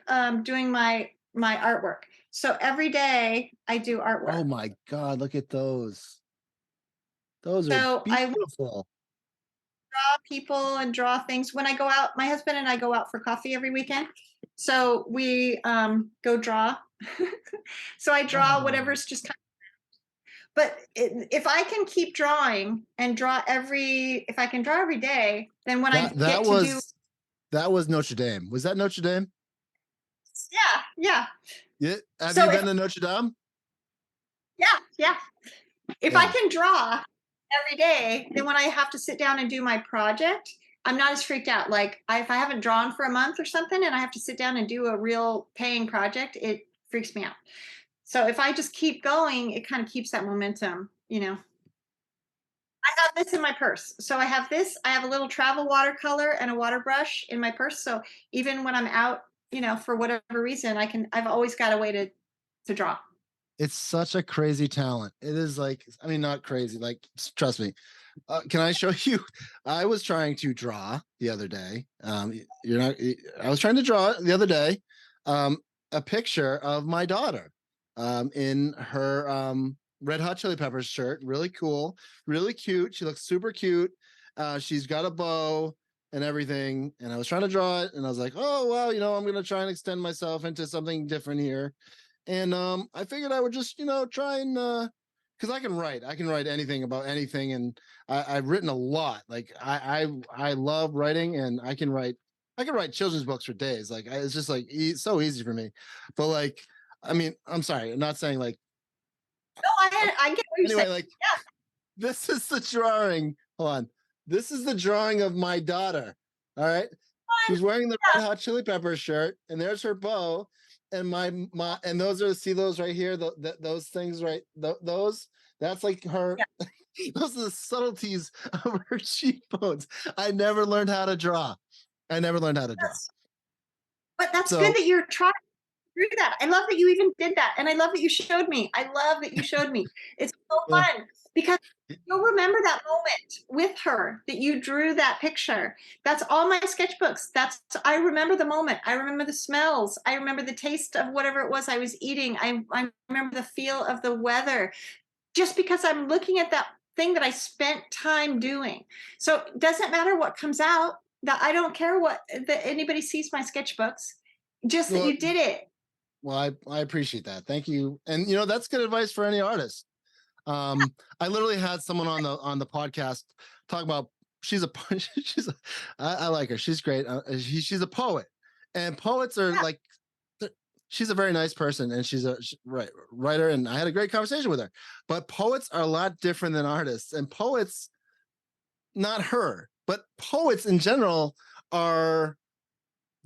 doing my artwork. So every day I do artwork. Oh my God, look at those. Those are beautiful. I draw people and draw things. When I go out, my husband and I go out for coffee every weekend. So we go draw. So I draw whatever's just kind of, but if I can keep drawing and if I can draw every day, then when that was Notre Dame. Was that Notre Dame? Yeah. Have you been to Notre Dame? Yeah. If I can draw every day, then when I have to sit down and do my project, I'm not as freaked out. Like if I haven't drawn for a month or something and I have to sit down and do a real paying project, it freaks me out. So if I just keep going, it kind of keeps that momentum, I have this in my purse. So I have this, I have a little travel watercolor and a water brush in my purse. So even when I'm out, for whatever reason, I've always got a way to draw. It's such a crazy talent. It is not crazy. Like, trust me. Can I show you? I was trying to draw the other day. I was trying to draw the other day a picture of my daughter in her Red Hot Chili Peppers shirt. Really cool, really cute. She looks super cute. She's got a bow and everything. And I was trying to draw it, and I was like, oh, well, I'm going to try and extend myself into something different here. And I figured I would just, try and because I can write anything about anything, and I've written a lot. Like I love writing, and I can write children's books for days. Like it's just like so easy for me. But like, I'm sorry, I'm not saying like. No, I get what you're saying. Like, this is the drawing. Hold on, this is the drawing of my daughter. All right, she's wearing the Red Hot Chili Peppers shirt, and there's her bow. And my and those are, see those right here, those things, right? Those, that's like her. Yeah. Those are the subtleties of her cheekbones. I never learned how to draw. But that's good that you're trying to do that. I love that you even did that, and I love that you showed me. It's so fun because you'll remember that moment with her that you drew that picture. That's all my sketchbooks. I remember the moment. I remember the smells. I remember the taste of whatever it was I was eating. I remember the feel of the weather, just because I'm looking at that thing that I spent time doing. So it doesn't matter what comes out. That I don't care that anybody sees my sketchbooks. Just that you did it. Well, I appreciate that. Thank you. And that's good advice for any artist. I literally had someone on the podcast talk about I like her. She's great. She's a poet, and poets are like, she's a very nice person, and she's a writer, and I had a great conversation with her. But poets are a lot different than artists, and poets, not her, but poets in general are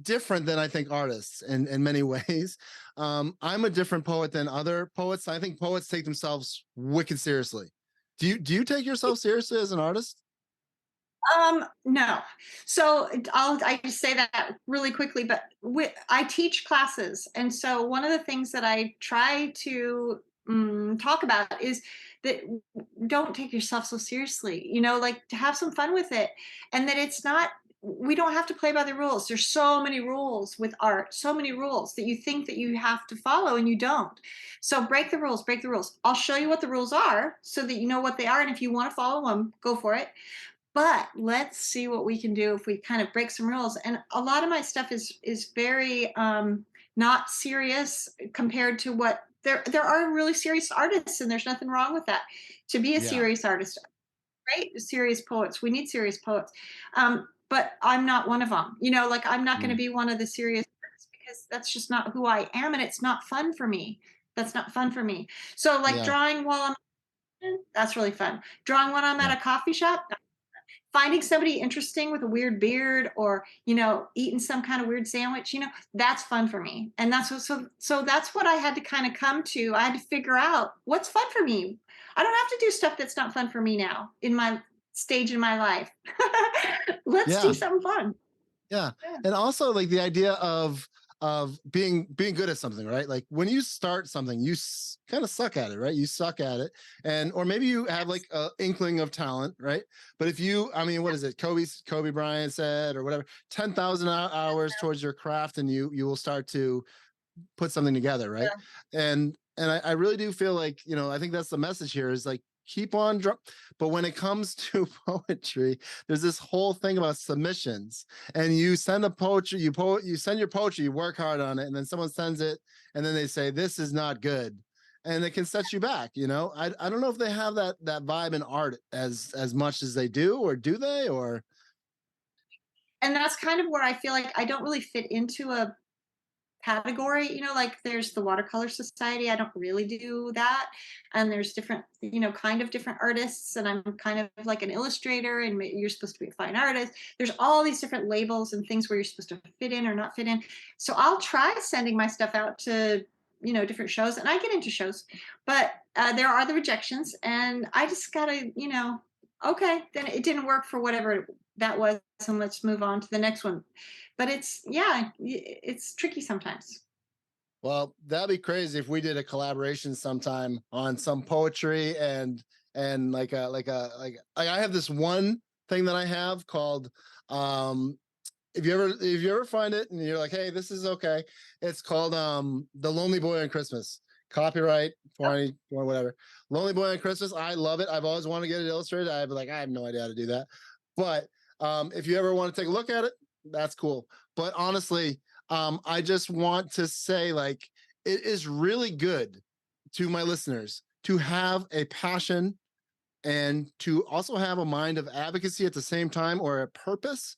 different than I think artists in many ways. I'm a different poet than other poets. I think poets take themselves wicked seriously. Do you take yourself seriously as an artist? No. So I just say that really quickly, but I teach classes. And so one of the things that I try to talk about is that don't take yourself so seriously, like to have some fun with it, and that we don't have to play by the rules. There's so many rules with art, so many rules that you think that you have to follow and you don't. So break the rules. I'll show you what the rules are so that you know what they are. And if you want to follow them, go for it. But let's see what we can do if we kind of break some rules. And a lot of my stuff is very not serious compared to what there are really serious artists, and there's nothing wrong with that. To be a serious artist, great, serious poets. We need serious poets. But I'm not one of them. Like I'm not going to be one of the serious artists because that's just not who I am, and it's not fun for me. That's not fun for me. So like Yeah. drawing while I'm that's really fun. Drawing when I'm Yeah. at a coffee shop, finding somebody interesting with a weird beard, or eating some kind of weird sandwich, that's fun for me. And that's what so that's what I had to kind of come to. I had to figure out what's fun for me. I don't have to do stuff that's not fun for me now in my stage in my life. Let's Yeah. do something fun. Yeah. Yeah. And also like the idea of being good at something, right? Like when you start something, you kind of suck at it, right? You suck at it. And or maybe you have like a inkling of talent, right? But if you, I mean, what is it? Kobe Bryant said or whatever, 10,000 hours towards your craft and you will start to put something together, right? And I really do feel like, I think that's the message here is like keep on but when it comes to poetry, there's this whole thing about submissions, and you send a poetry, you send your poetry, you work hard on it, and then someone sends it and then they say this is not good, and it can set you back. I don't know if they have that vibe in art as much as they do, or do they, or And that's kind of where I feel like I don't really fit into a category. Like there's the watercolor society, I don't really do that. And there's different, kind of different artists, and I'm kind of like an illustrator, and you're supposed to be a fine artist. There's all these different labels and things where you're supposed to fit in or not fit in. So I'll try sending my stuff out to different shows, and I get into shows, but there are the rejections, and I just gotta, okay, then it didn't work for whatever that was, and let's move on to the next one. But it's tricky sometimes. well, that'd be crazy if we did a collaboration sometime on some poetry and like I have this one thing that I have called um if you ever find it and you're like, hey, this is okay, it's called The Lonely Boy on Christmas. Copyright 20 or whatever. Lonely Boy on Christmas. I love it. I've always wanted to get it illustrated. I'd be like, I have no idea how to do that. But if you ever want to take a look at it, that's cool. But honestly, I just want to say, like, it is really good to my listeners to have a passion and to also have a mind of advocacy at the same time, or a purpose.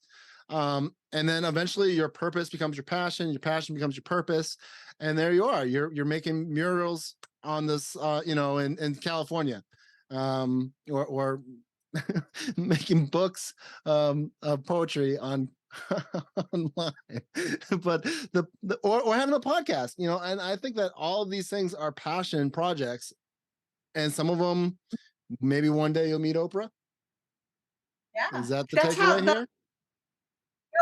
And then eventually your purpose becomes your passion becomes your purpose. And there you are, you're making murals on this, in California, or making books of poetry on online, but or having a podcast, and I think that all of these things are passion projects, and some of them maybe one day you'll meet Oprah. Yeah, Is that the that's how takeaway the here?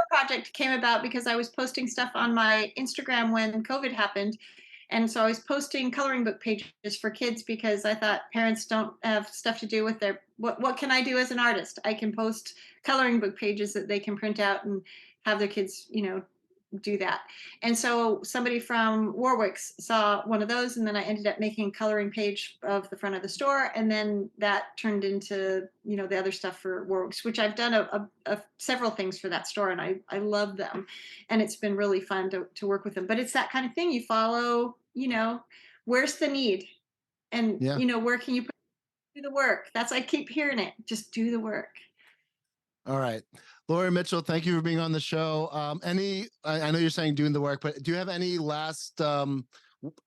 project came about, because I was posting stuff on my Instagram when COVID happened. And so I was posting coloring book pages for kids, because I thought parents don't have stuff to do with their what can I do as an artist? I can post coloring book pages that they can print out and have their kids, do that. And so somebody from Warwick's saw one of those, and then I ended up making a coloring page of the front of the store, and then that turned into the other stuff for Warwick's, which I've done several things for that store, and I love them, and it's been really fun to work with them. But it's that kind of thing, you follow, where's the need, and Yeah. where can you do the work. That's, I keep hearing it, just do the work. All right. Lori Mitchell, thank you for being on the show. I know you're saying doing the work, but do you have any last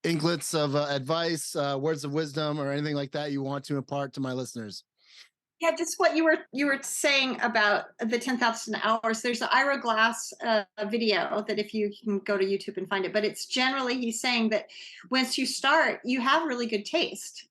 inklets of advice, words of wisdom, or anything like that you want to impart to my listeners? Yeah, just what you were saying about the 10,000 hours. There's an Ira Glass video that, if you can go to YouTube and find it, but it's generally, he's saying that once you start, you have really good taste,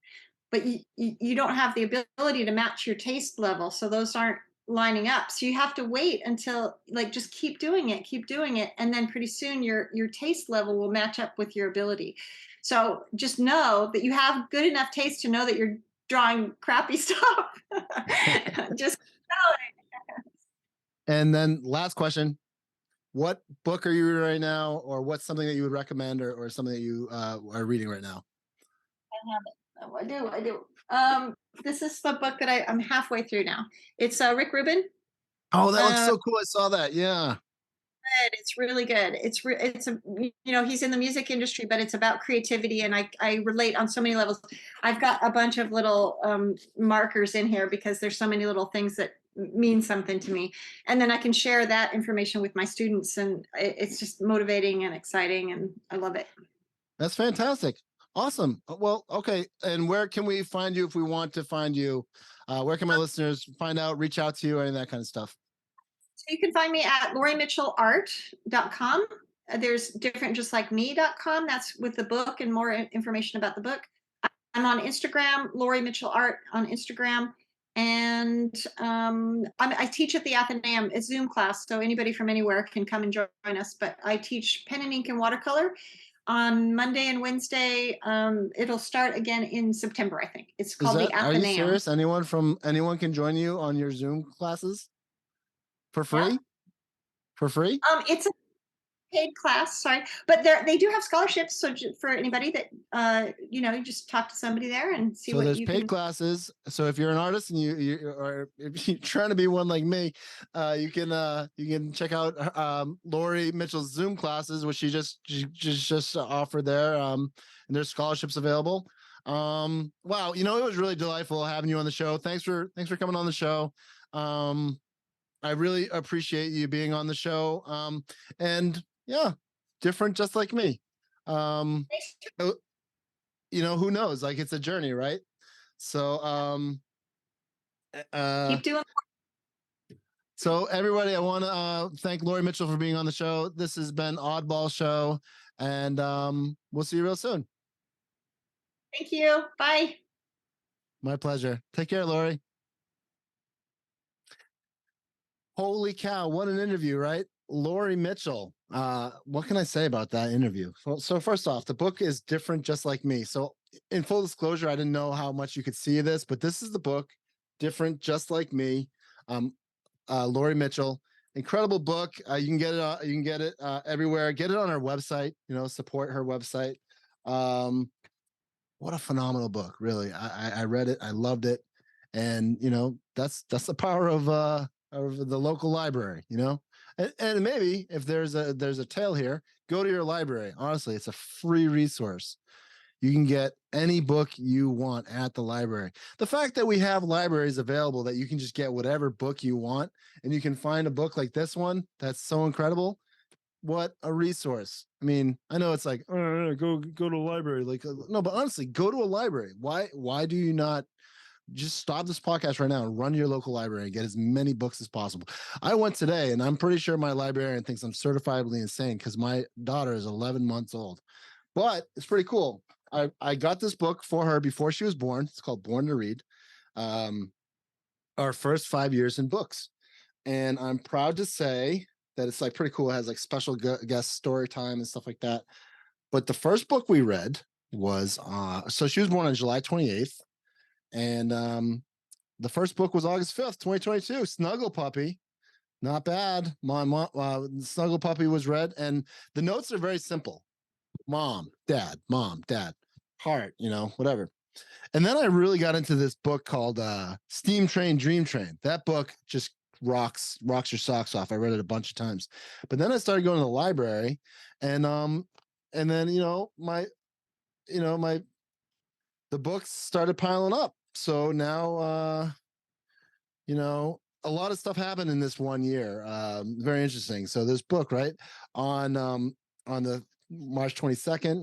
but you don't have the ability to match your taste level. So those aren't lining up. So you have to wait until, like, just keep doing it. And then pretty soon your taste level will match up with your ability. So just know that you have good enough taste to know that you're drawing crappy stuff. Just know it. And then last question, what book are you reading right now, or what's something that you would recommend, or something that you are reading right now? I have it. Oh, I do. This is the book that I'm halfway through now. It's Rick Rubin. Oh, that looks Uh, so cool. I saw that. Yeah. It's really good. It's a, he's in the music industry, but it's about creativity, and I relate on so many levels. I've got a bunch of little markers in here, because there's so many little things that means something to me. And then I can share that information with my students, and it's just motivating and exciting, and I love it. That's fantastic. Awesome. Well, okay. And where can we find you if we want to find you? Where can my listeners find out, reach out to you, any of that kind of stuff? So you can find me at lorimitchellart.com. There's differentjustlikeme.com. That's with the book and more information about the book. I'm on Instagram, Lori Mitchell Art on Instagram. And I teach at the Athenaeum. It's Zoom class, so anybody from anywhere can come and join us. But I teach pen and ink and watercolor on Monday and Wednesday. It'll start again in September, I think. It's called the Athenaeum. Are you serious? Anyone can join you on your Zoom classes for free? Yeah. For free? It's a paid class, sorry, but they do have scholarships. So for anybody that you just talk to somebody there and see what you can. So there's paid classes. So if you're an artist and or if you're trying to be one like me, you can check out Lori Mitchell's Zoom classes, which she just offered there. And there's scholarships available. Wow, it was really delightful having you on the show. Thanks for coming on the show. I really appreciate you being on the show. And yeah, different, just like me. Who knows? Like, it's a journey, right? So, keep doing. So everybody, I want to thank Lori Mitchell for being on the show. This has been Oddball Show, and we'll see you real soon. Thank you. Bye. My pleasure. Take care, Lori. Holy cow, what an interview, right? Lori Mitchell. What can I say about that interview? So first off, the book is Different Just Like Me. So in full disclosure, I didn't know how much you could see of this, but this is the book, Different Just Like Me. Lori Mitchell. Incredible book. You can get it. You can get it everywhere. Get it on her website. Support her website. What a phenomenal book! Really, I read it. I loved it, and that's the power of the local library. And maybe if there's a tale here, go to your library. Honestly, it's a free resource. You can get any book you want at the library. The fact that we have libraries available that you can just get whatever book you want, and you can find a book like this one that's so incredible. What a resource. I mean, I know it's like, go to a library. Like, no, but honestly, go to a library. Why do you not just stop this podcast right now and run to your local library and get as many books as possible? I went today, and I'm pretty sure my librarian thinks I'm certifiably insane because my daughter is 11 months old. But it's pretty cool. I got this book for her before she was born. It's called Born to Read. Our first 5 years in books. And I'm proud to say that it's like pretty cool. It has like special guest story time and stuff like that. But the first book we read was, so she was born on July 28th. And the first book was August 5th, 2022, Snuggle Puppy. Not bad. Snuggle Puppy was read. And the notes are very simple. Mom, dad, heart, whatever. And then I really got into this book called Steam Train, Dream Train. That book just rocks your socks off. I read it a bunch of times. But then I started going to the library, and then the books started piling up. So now a lot of stuff happened in this 1 year. Very interesting. So this book, right, on the March 22nd,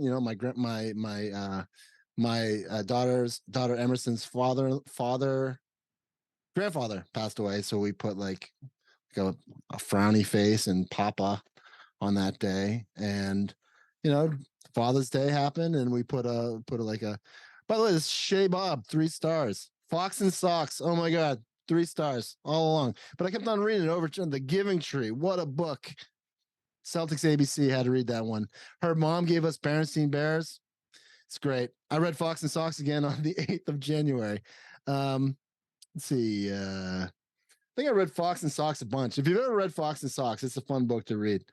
my daughter Emerson's grandfather passed away. So we put like a frowny face and Papa on that day. And, Father's Day happened, and we put by the way, this Shea Bob, 3 stars. Fox and Socks. Oh my God. 3 stars all along. But I kept on reading it over to The Giving Tree. What a book. Celtics ABC had to read that one. Her mom gave us Berenstain Bears. It's great. I read Fox and Socks again on the 8th of January. Let's see. I think I read Fox and Socks a bunch. If you've ever read Fox and Socks, it's a fun book to read.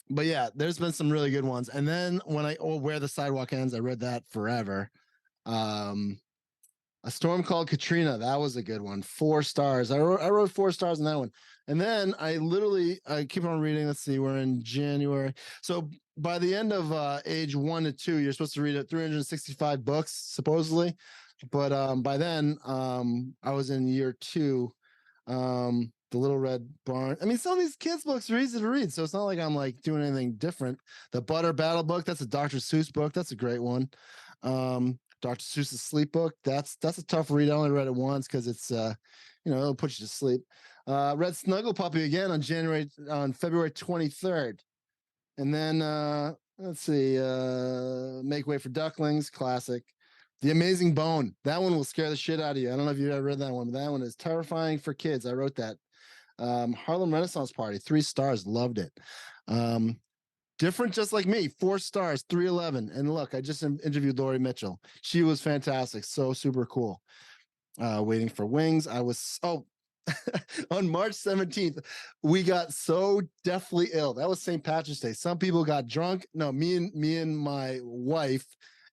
But yeah, there's been some really good ones. And then when Where the Sidewalk Ends, I read that forever. A Storm Called Katrina. That was a good one. 4 stars. I wrote 4 stars on that one. And then I keep on reading. Let's see, we're in January. So by the end of age 1 to 2, you're supposed to read 365 books, supposedly. But by then, I was in year 2. The Little Red Barn. I mean, some of these kids' books are easy to read, so it's not like I'm like doing anything different. The Butter Battle book, that's a Dr. Seuss book. That's a great one. Dr. Seuss's Sleep book. That's a tough read. I only read it once because it's it'll put you to sleep. Read Snuggle Puppy again on February 23rd. And then let's see, Make Way for Ducklings, classic. The Amazing Bone. That one will scare the shit out of you. I don't know if you ever read that one, but that one is terrifying for kids. I wrote that. Harlem Renaissance Party, 3 stars, loved it. Different Just Like Me, 4 stars, 311. And look, I just interviewed Lori Mitchell. She was fantastic, so super cool. Waiting for Wings. On March 17th, we got so deathly ill. That was St. Patrick's Day. Some people got drunk. No, me and my wife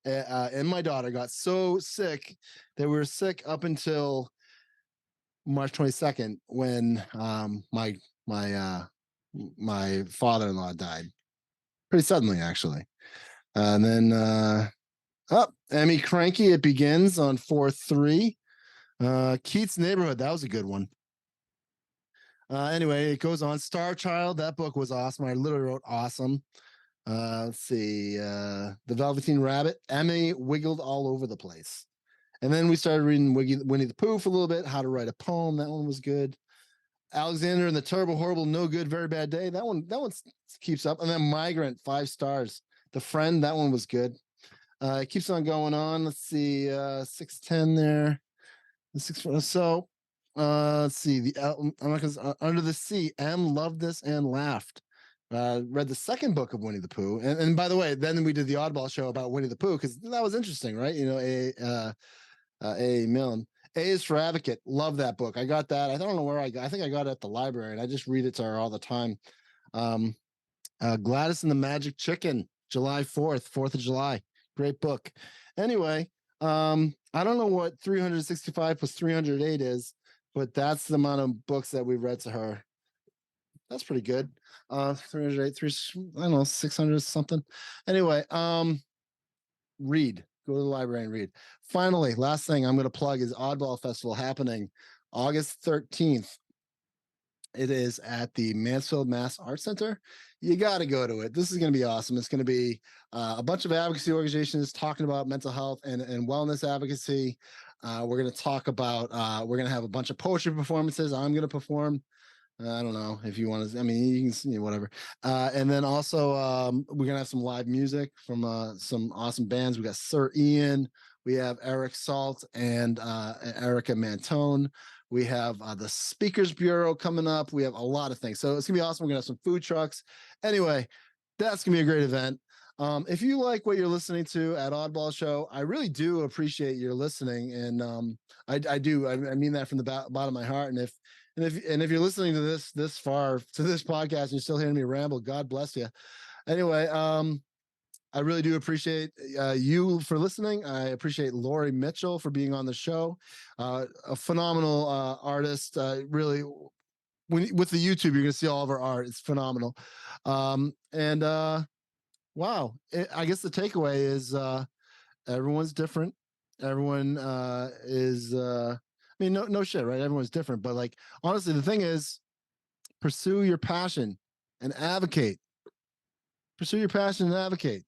and my daughter got so sick that we were sick up until March 22nd when my father-in-law died pretty suddenly, actually. And then Emmy Cranky, It Begins on 4/3. Keats Neighborhood, that was a good one. Anyway, it goes on. Star Child, that book was awesome. I literally wrote awesome. Let's see. The Velveteen Rabbit, Emmy wiggled all over the place. And then we started reading Winnie the Pooh for a little bit. How to Write a Poem, that one was good. Alexander and the Terrible, Horrible, No Good, Very Bad Day, that one keeps up. And then Migrant, 5 stars. The Friend, that one was good. It keeps on going on. Let's see, 610 there. So let's see. Under the Sea, M loved this and laughed. Read the second book of Winnie the Pooh, and by the way, then we did the Oddball Show about Winnie the Pooh because that was interesting, right? A Milne. A is for Advocate. Love that book. I got that. I don't know where I think I got it at the library, and I just read it to her all the time. Gladys and the Magic Chicken, July 4th, 4th of July. Great book. Anyway, I don't know what 365 plus 308 is, but that's the amount of books that we've read to her. That's pretty good. 308, I don't know, 600 something. Anyway, read. Go to the library and read. Finally, last thing I'm going to plug is Oddball Festival happening August 13th. It is at the Mansfield Mass Art Center. You got to go to it. This is going to be awesome. It's going to be a bunch of advocacy organizations talking about mental health and wellness advocacy. We're going to talk about, we're going to have a bunch of poetry performances. I'm going to perform. I don't know if you want to, I mean, you can, whatever. And then also, we're going to have some live music from some awesome bands. We got Sir Ian, we have Eric Salt and Erica Mantone. We have the Speakers Bureau coming up. We have a lot of things. So it's going to be awesome. We're going to have some food trucks. Anyway, that's going to be a great event. If you like what you're listening to at Oddball Show, I really do appreciate your listening. And I do. I mean that from the bottom of my heart. And if you're listening to this far to this podcast and you're still hearing me ramble, God bless you. Anyway, I really do appreciate you for listening. I appreciate Lori Mitchell for being on the show. A phenomenal artist. Really, with the YouTube, you're going to see all of her art. It's phenomenal. Wow. I guess the takeaway is everyone's different. Everyone is... I mean, no shit, right? Everyone's different. But like, honestly, the thing is, pursue your passion and advocate. Pursue your passion and advocate.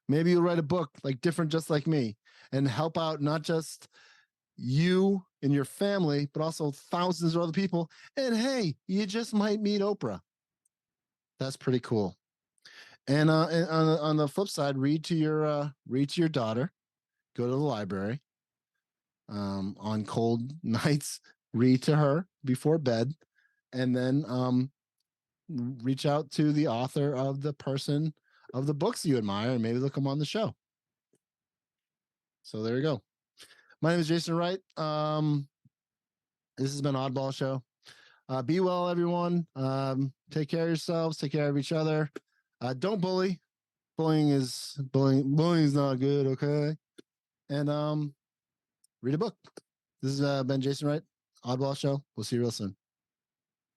Maybe you'll write a book like Different Just Like Me and help out not just you and your family, but also thousands of other people. And hey, you just might meet Oprah. That's pretty cool. And on the flip side, read to your daughter. Go to the library. On cold nights, read to her before bed, and then reach out to the author of the person of the books you admire, and maybe they'll come on the show. So there you go. My name is Jason Wright. This has been Oddball Show. Be well, everyone. Take care of yourselves. Take care of each other. Don't bully. Bullying is not good. Okay. And read a book. This has been Jason Wright, Oddball Show. We'll see you real soon.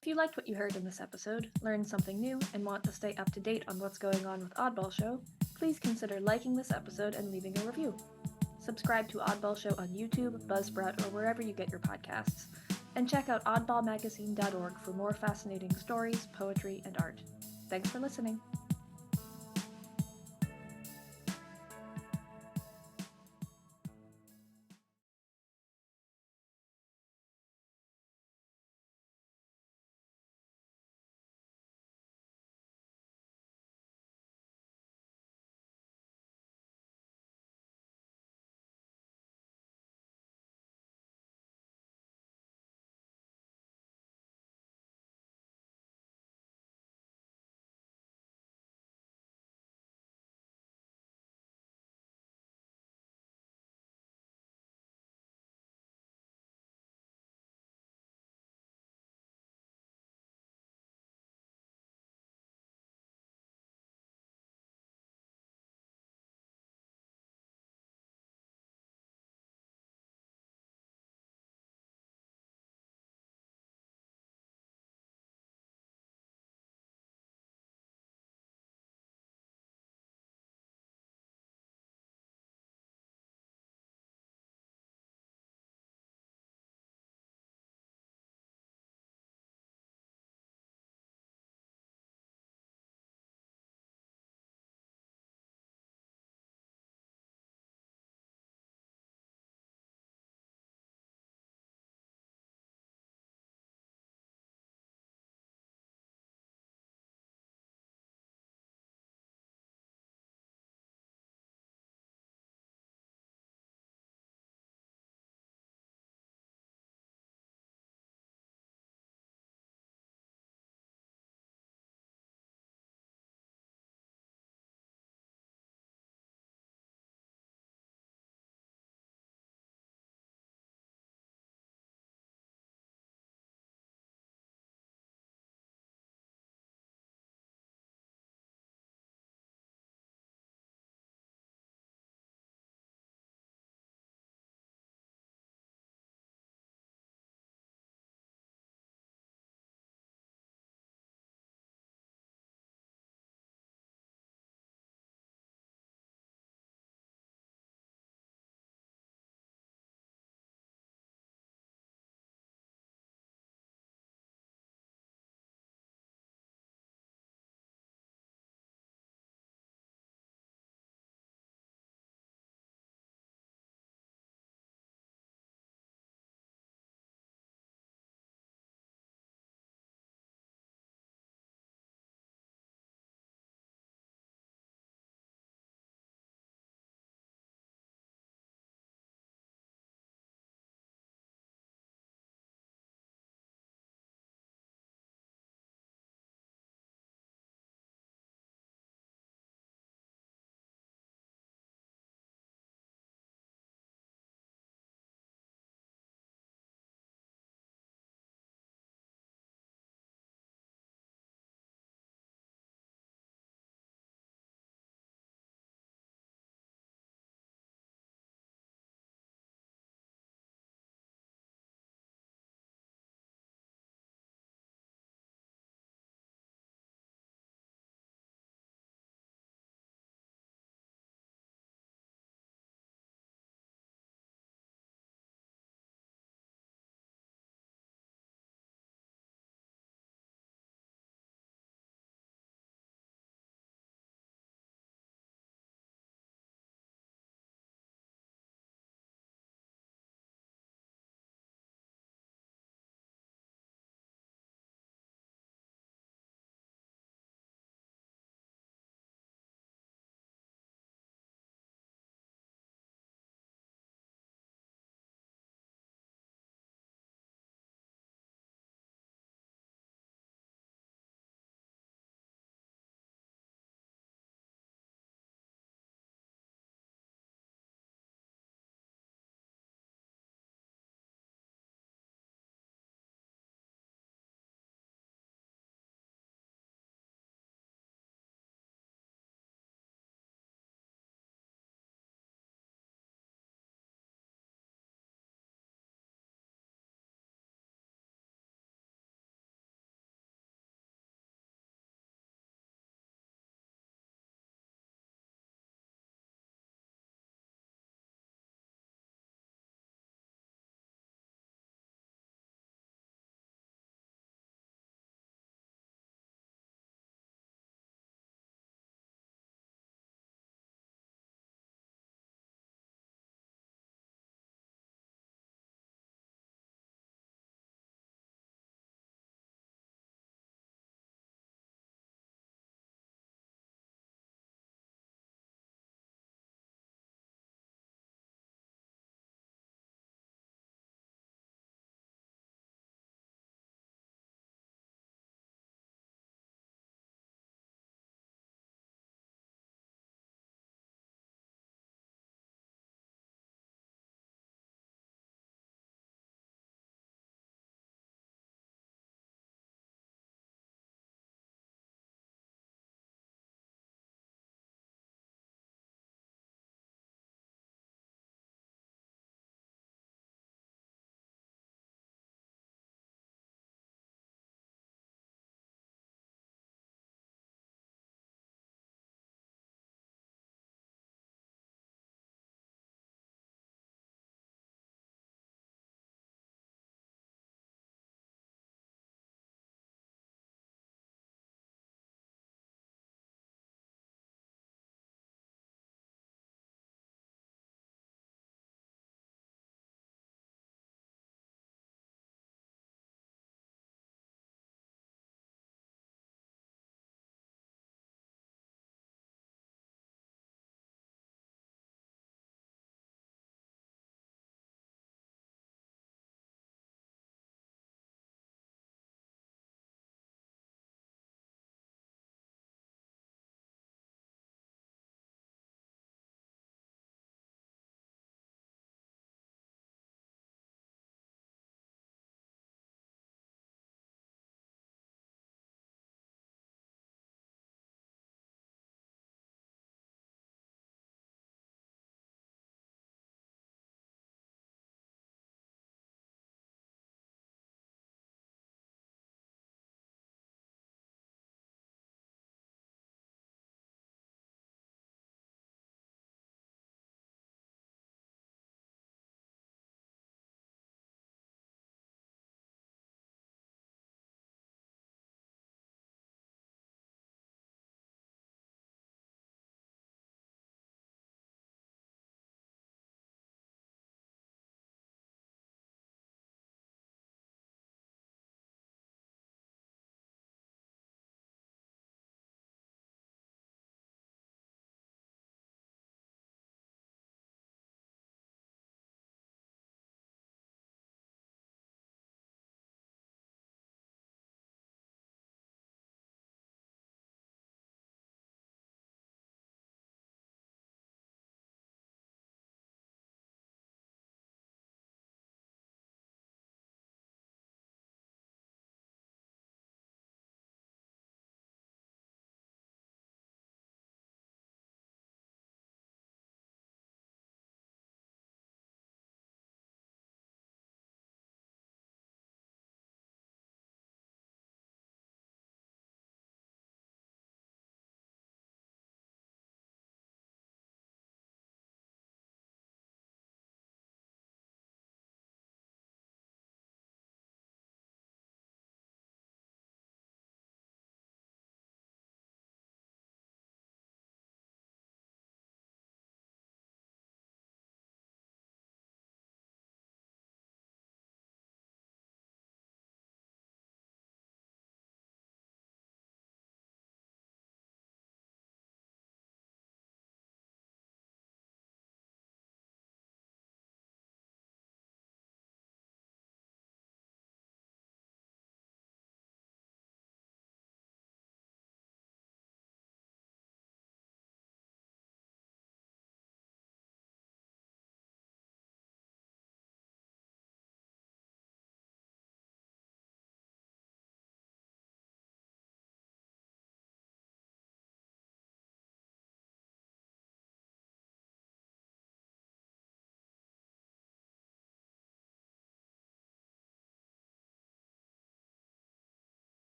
If you liked what you heard in this episode, learned something new, and want to stay up to date on what's going on with Oddball Show, please consider liking this episode and leaving a review. Subscribe to Oddball Show on YouTube, Buzzsprout, or wherever you get your podcasts. And check out oddballmagazine.org for more fascinating stories, poetry, and art. Thanks for listening.